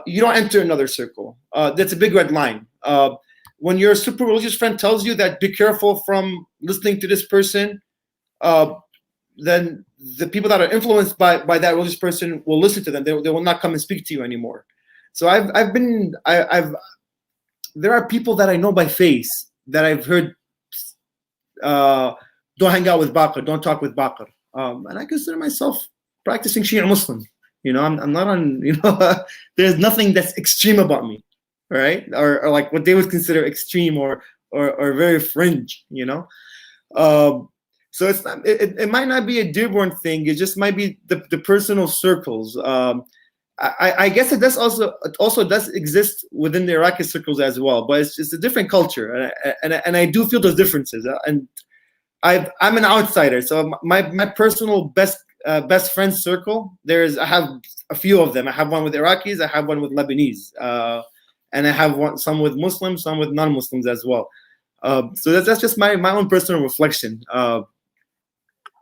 Speaker 2: you don't enter another circle. That's a big red line. When your super religious friend tells you that be careful from listening to this person, then the people that are influenced by that religious person will listen to them. They will not come and speak to you anymore. So there are people that I know by face that I've heard, don't hang out with Baqir, don't talk with Baqir. And I consider myself practicing Shia Muslim. You know, I'm not on, there's nothing that's extreme about me, right? Or like what they would consider extreme or very fringe, So it's not, it might not be a Dearborn thing. It just might be the personal circles. I guess it also does exist within the Iraqi circles as well, but it's a different culture, and I do feel those differences. And I'm an outsider, so my personal best friend circle, I have a few of them. I have one with Iraqis, I have one with Lebanese, and I have some with Muslims, some with non-Muslims as well. So that's just my own personal reflection.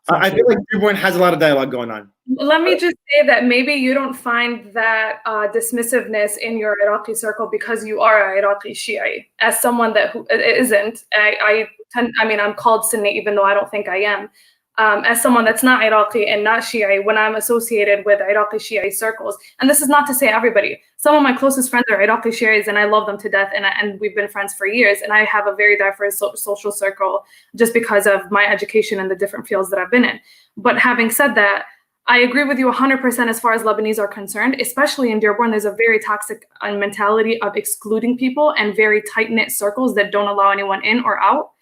Speaker 2: I feel like Dearborn has a lot of dialogue going on.
Speaker 3: Let me just say that maybe you don't find that dismissiveness in your Iraqi circle because you are an Iraqi Shia. As someone who isn't, I'm called Sunni even though I don't think I am. As someone that's not Iraqi and not Shia, when I'm associated with Iraqi Shia circles, and this is not to say everybody, some of my closest friends are Iraqi Shias and I love them to death, and we've been friends for years, and I have a very diverse social circle just because of my education and the different fields that I've been in. But having said that, I agree with you 100% as far as Lebanese are concerned, especially in Dearborn. There's a very toxic mentality of excluding people and very tight-knit circles that don't allow anyone in or out.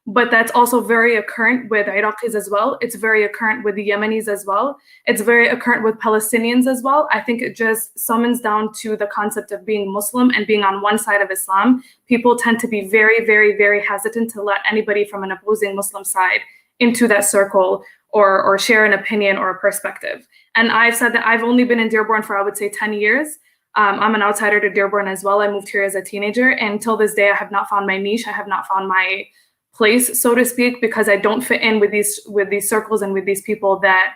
Speaker 3: But that's also very occurrent with Iraqis as well. It's very occurrent with the Yemenis as well. It's very occurrent with Palestinians as well. I think it just summons down to the concept of being Muslim and being on one side of Islam. People tend to be very, very, very hesitant to let anybody from an opposing Muslim side into that circle or share an opinion or a perspective. And I've said that I've only been in Dearborn for, I would say, 10 years. I'm an outsider to Dearborn as well. I moved here as a teenager, and until this day, I have not found my niche. I have not found my place, so to speak, because I don't fit in with these circles and with these people that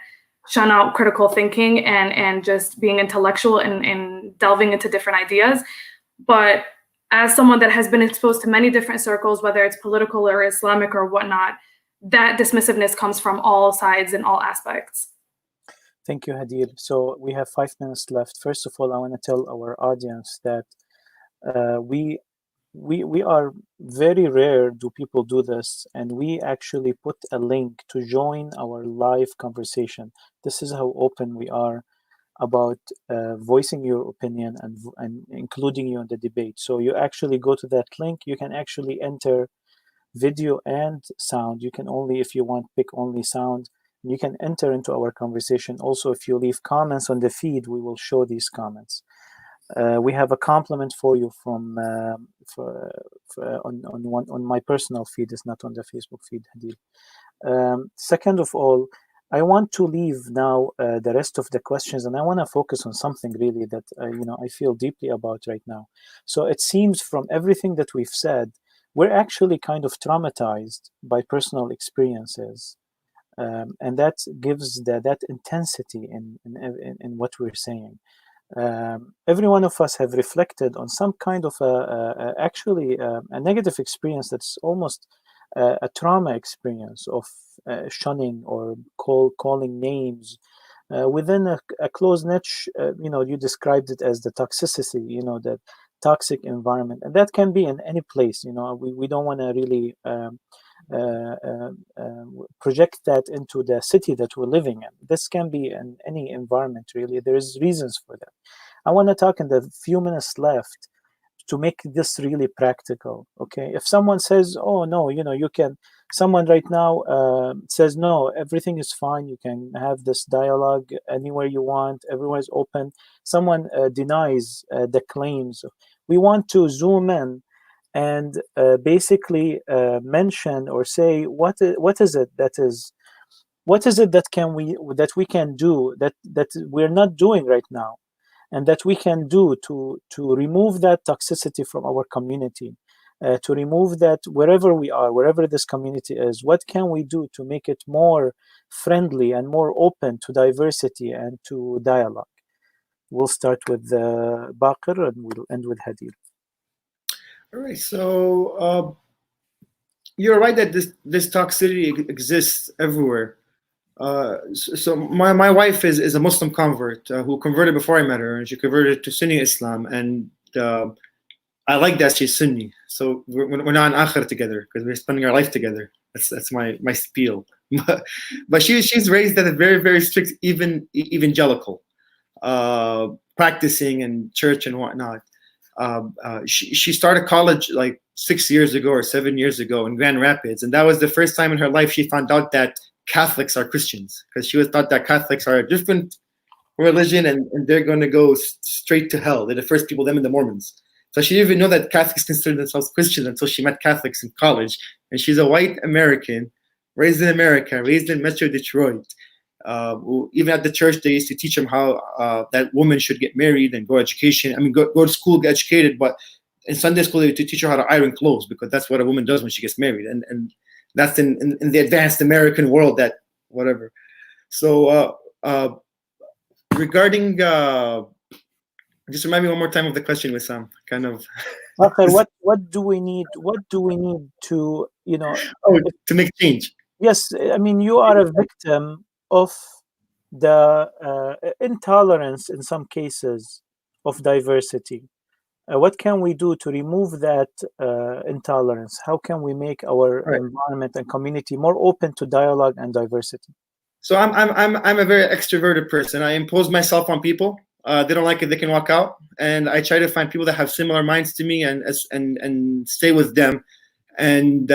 Speaker 3: shun out critical thinking and just being intellectual and delving into different ideas. But as someone that has been exposed to many different circles, whether it's political or Islamic or whatnot, that dismissiveness comes from all sides and all aspects.
Speaker 1: Thank you, Hadil. So we have 5 minutes left. First of all, I want to tell our audience that we are very rare do people do this, and we actually put a link to join our live conversation. This is how open we are about voicing your opinion and including you in the debate. So you actually go to that link, you can actually enter video and sound. You can only, if you want, pick only sound. You can enter into our conversation. Also, if you leave comments on the feed, we will show these comments. We have a compliment for you from on my personal feed. It's not on the Facebook feed, Hadil. Second of all, I want to leave now the rest of the questions, and I want to focus on something really that I feel deeply about right now. So it seems from everything that we've said, we're actually kind of traumatized by personal experiences, and that gives that intensity in what we're saying. every one of us have reflected on some kind of actually a negative experience that's almost a trauma experience of shunning or calling names within a closed niche. You described it as the toxicity, the toxic environment, and that can be in any place. We don't want to really project that into the city that we're living in. This can be in any environment, really. There's reasons for that. I want to talk in the few minutes left to make this really practical. Okay, if someone says, oh no, you can, someone right now says, no, everything is fine, you can have this dialogue anywhere you want, everyone is open, someone denies the claims, we want to zoom in and basically mention or say what is it that we can do that we're not doing right now, and that we can do to remove that toxicity from our community, to remove that wherever we are, wherever this community is. What can we do to make it more friendly and more open to diversity and to dialogue? We'll start with Baqir and we'll end with Hadil.
Speaker 2: All right, so you're right that this toxicity exists everywhere. So my wife is a Muslim convert who converted before I met her, and she converted to Sunni Islam, and I like that she's Sunni. So we're not in akhir together because we're spending our life together. That's my spiel. But she's raised at a very, very strict evangelical, practicing in church and whatnot. She started college like 6 years ago or 7 years ago in Grand Rapids, and that was the first time in her life she found out that Catholics are Christians, because she was taught that Catholics are a different religion and they're going to go straight to hell. They're the first people, them and the Mormons. So she didn't even know that Catholics consider themselves Christians until she met Catholics in college. And she's a white American, raised in America, raised in Metro Detroit. Even at the church, they used to teach them how that women should get married and go education. I mean, go to school, get educated. But in Sunday school, they used to teach her how to iron clothes, because that's what a woman does when she gets married. And that's in the advanced American world, that whatever. So regarding, just remind me one more time of the question, Wissam. Kind of.
Speaker 1: Okay, what do we need? What do we need to,
Speaker 2: to make change?
Speaker 1: Yes, I mean, you are a victim of the intolerance in some cases of diversity. What can we do to remove that intolerance? How can we make our environment and community more open to dialogue and diversity?
Speaker 2: So I'm a very extroverted person. I impose myself on people. They don't like it, they can walk out. And I try to find people that have similar minds to me and stay with them. And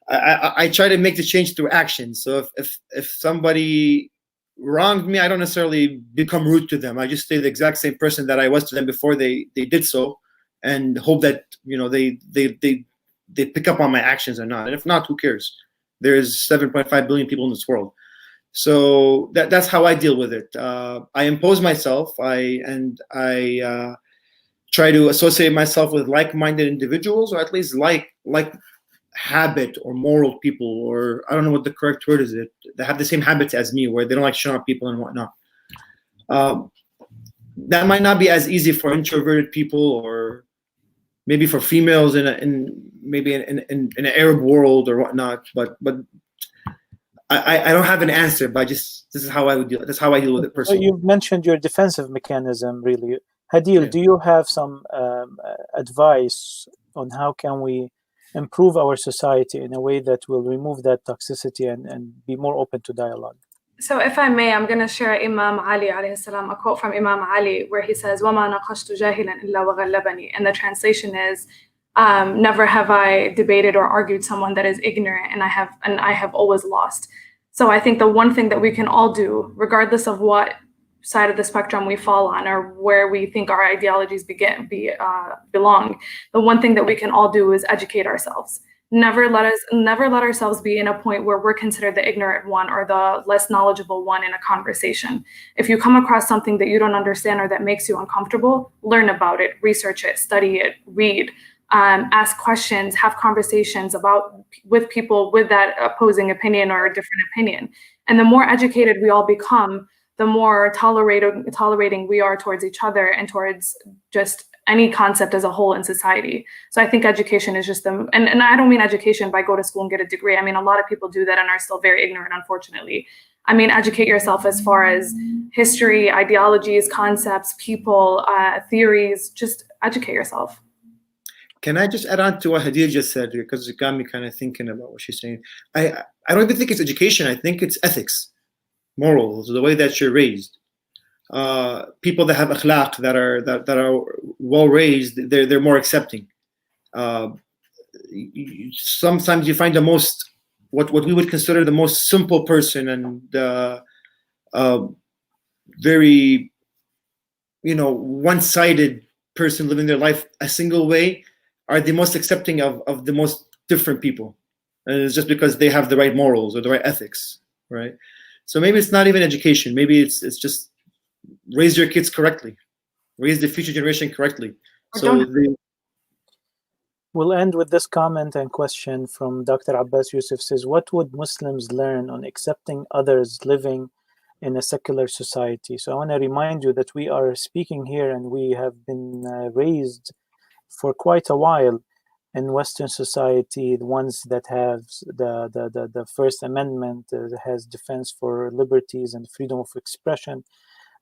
Speaker 2: I try to make the change through action. So if somebody wronged me, I don't necessarily become rude to them. I just stay the exact same person that I was to them before they did so, and hope that they pick up on my actions or not. And if not, who cares? There's 7.5 billion people in this world. So that's how I deal with it. I impose myself. I try to associate myself with like-minded individuals, or at least like habit or moral people, or I don't know what the correct word is. They have the same habits as me, where they don't like shutting up people and whatnot. That might not be as easy for introverted people, or maybe for females in an Arab world or whatnot. But I don't have an answer. But this is how I would deal. That's how I deal with it personally.
Speaker 1: So you've mentioned your defensive mechanism, really. Hadil, do you have some advice on how can we improve our society in a way that will remove that toxicity and be more open to dialogue?
Speaker 3: So if I may, I'm going to share Imam Ali alayhi salam, a quote from Imam Ali where he says, وَمَا نَقَشْتُ جَاهِلًا إِلَّا وَغَلَّبَنِي. And the translation is, never have I debated or argued someone that is ignorant, and I have always lost. So I think the one thing that we can all do, regardless of what side of the spectrum we fall on or where we think our ideologies belong, the one thing that we can all do is educate ourselves. Never let ourselves be in a point where we're considered the ignorant one or the less knowledgeable one in a conversation. If you come across something that you don't understand or that makes you uncomfortable, learn about it, research it, study it, read, ask questions, have conversations with people with that opposing opinion or a different opinion. And the more educated we all become, the more tolerating we are towards each other and towards just any concept as a whole in society. So I think education is just and I don't mean education by go to school and get a degree. I mean, a lot of people do that and are still very ignorant, unfortunately. I mean, educate yourself as far as history, ideologies, concepts, people, theories, just educate yourself.
Speaker 2: Can I just add on to what Hadil just said, because it got me kind of thinking about what she's saying. I don't even think it's education. I think it's ethics, morals, the way that you're raised. People that have akhlaq, that are well raised, they're more accepting. Sometimes you find the most what we would consider the most simple person and very one-sided person living their life a single way are the most accepting of the most different people, and it's just because they have the right morals or the right ethics, right? So maybe it's not even education. Maybe it's just raise your kids correctly, raise the future generation correctly.
Speaker 1: We'll end with this comment and question from Dr. Abbas Yusuf. Says, what would Muslims learn on accepting others living in a secular society? So I want to remind you that we are speaking here and we have been raised for quite a while in Western society, the ones that have the First Amendment, has defense for liberties and freedom of expression.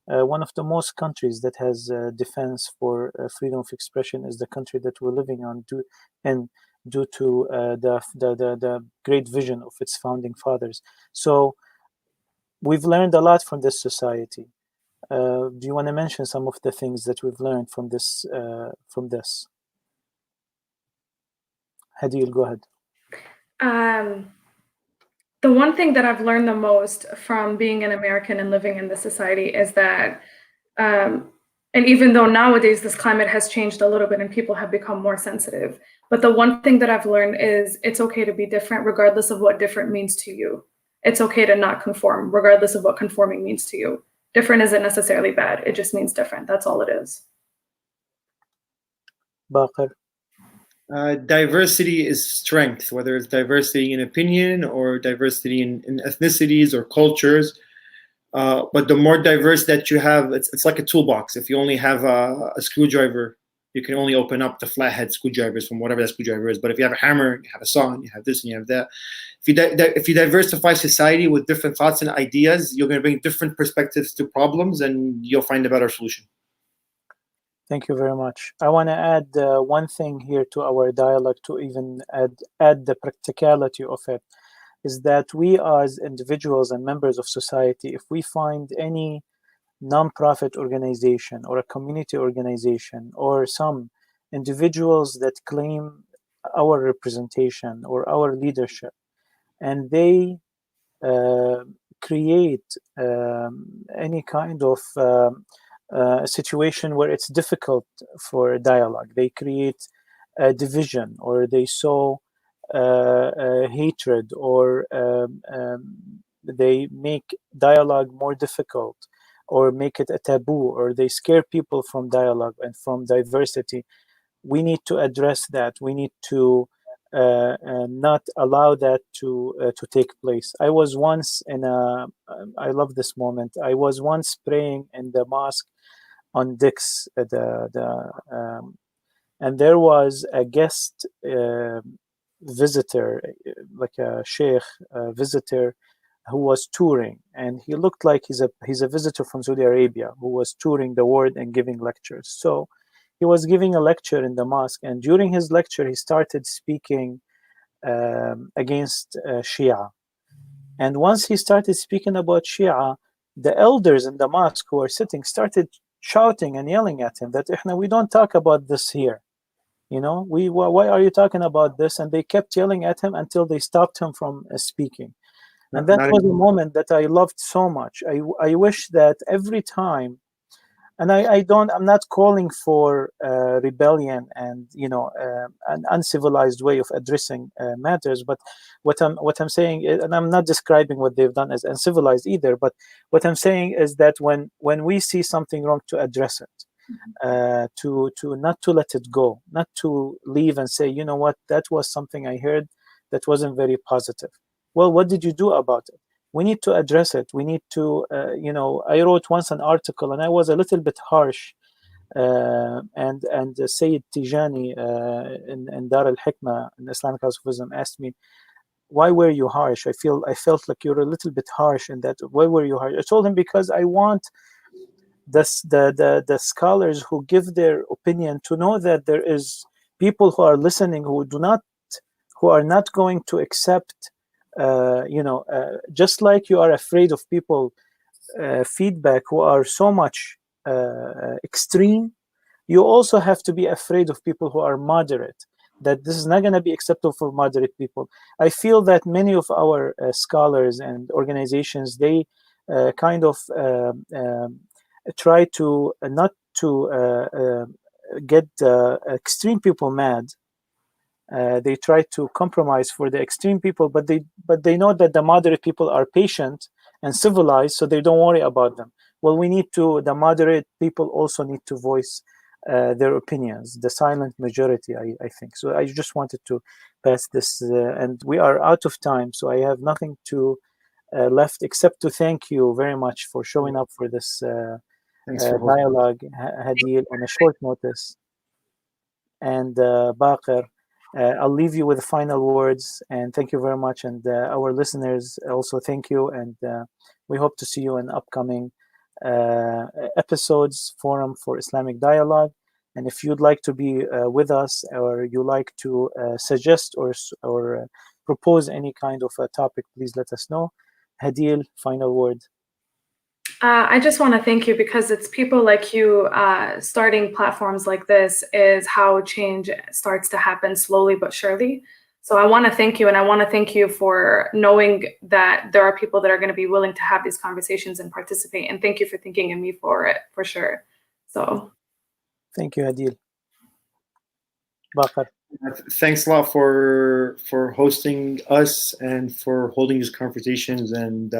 Speaker 1: One of the most countries that has defense for freedom of expression is the country that we're living on, due to the great vision of its founding fathers. So we've learned a lot from this society. Do you want to mention some of the things that we've learned from this? Hadil, go ahead.
Speaker 3: The one thing that I've learned the most from being an American and living in this society is that, and even though nowadays this climate has changed a little bit and people have become more sensitive, but the one thing that I've learned is it's okay to be different regardless of what different means to you. It's okay to not conform regardless of what conforming means to you. Different isn't necessarily bad. It just means different. That's all it is.
Speaker 1: Baqir.
Speaker 2: Diversity is strength, whether it's diversity in opinion or diversity in ethnicities or cultures. But the more diverse that you have, it's like a toolbox. If you only have a screwdriver, you can only open up the flathead screwdrivers from whatever that screwdriver is. But if you have a hammer, you have a saw, and you have this and you have that. If you diversify society with different thoughts and ideas, you're going to bring different perspectives to problems, and you'll find a better solution.
Speaker 1: Thank you very much. I want to add one thing here to our dialogue to even add the practicality of it, is that we as individuals and members of society, if we find any non-profit organization or a community organization or some individuals that claim our representation or our leadership, and they create any kind of a situation where it's difficult for a dialogue. They create a division, or they sow hatred, or they make dialogue more difficult, or make it a taboo, or they scare people from dialogue and from diversity. We need to address that. We need to not allow that to take place. I was once I love this moment. I was once praying in the mosque on Dix, and there was a guest visitor, like a sheikh visitor, who was touring, and he looked like he's a visitor from Saudi Arabia who was touring the world and giving lectures. So he was giving a lecture in the mosque, and during his lecture he started speaking against Shia. And once he started speaking about Shia, the elders in the mosque who were sitting started shouting and yelling at him that we don't talk about this here. Why are you talking about this? And they kept yelling at him until they stopped him from speaking. And that was a moment that I loved so much. I wish that every time, and I'm not calling for rebellion and an uncivilized way of addressing matters, but what I'm saying is, and I'm not describing what they've done as uncivilized either, but what I'm saying is that when we see something wrong, to address it, to not to let it go, not to leave and say, you know what, that was something I heard that wasn't very positive. Well, what did you do about it? we need to address it. We need to, I wrote once an article and I was a little bit harsh. And Sayyid Tijani in Dar al-Hikmah in Islamic House of Wisdom asked me, why were you harsh? I felt like you're a little bit harsh in that. Why were you harsh? I told him, because I want the scholars who give their opinion to know that there is people who are listening who are not going to accept, just like you are afraid of people feedback who are so much extreme, you also have to be afraid of people who are moderate, that this is not going to be acceptable for moderate people. I feel that many of our scholars and organizations, they kind of try to not to get extreme people mad. They try to compromise for the extreme people, but they know that the moderate people are patient and civilized, so they don't worry about them. Well, the moderate people also need to voice their opinions, the silent majority, I think. So I just wanted to pass this, and we are out of time, so I have nothing to left except to thank you very much for showing up for this dialogue, Hadil, on a short notice. And Baqir, I'll leave you with final words, and thank you very much. And our listeners also thank you, and we hope to see you in upcoming episodes, Forum for Islamic Dialogue. And if you'd like to be with us, or you like to suggest or propose any kind of a topic, please let us know. Hadil, final word.
Speaker 3: I just want to thank you, because it's people like you starting platforms like this is how change starts to happen slowly but surely. So I want to thank you, and I want to thank you for knowing that there are people that are going to be willing to have these conversations and participate. And thank you for thinking of me for it, for sure. So
Speaker 1: thank you, Hadil. Baqir.
Speaker 2: Thanks a lot for hosting us and for holding these conversations, and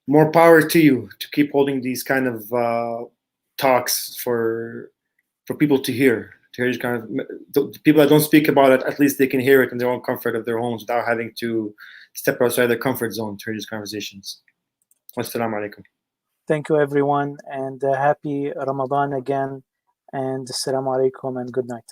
Speaker 2: more power to you to keep holding these kind of talks for people to hear. To hear these kind of the people that don't speak about it, at least they can hear it in their own comfort of their homes without having to step outside their comfort zone to hear these conversations. Wassalamu alaikum.
Speaker 1: Thank you, everyone, and happy Ramadan again, and assalamu alaikum and good night.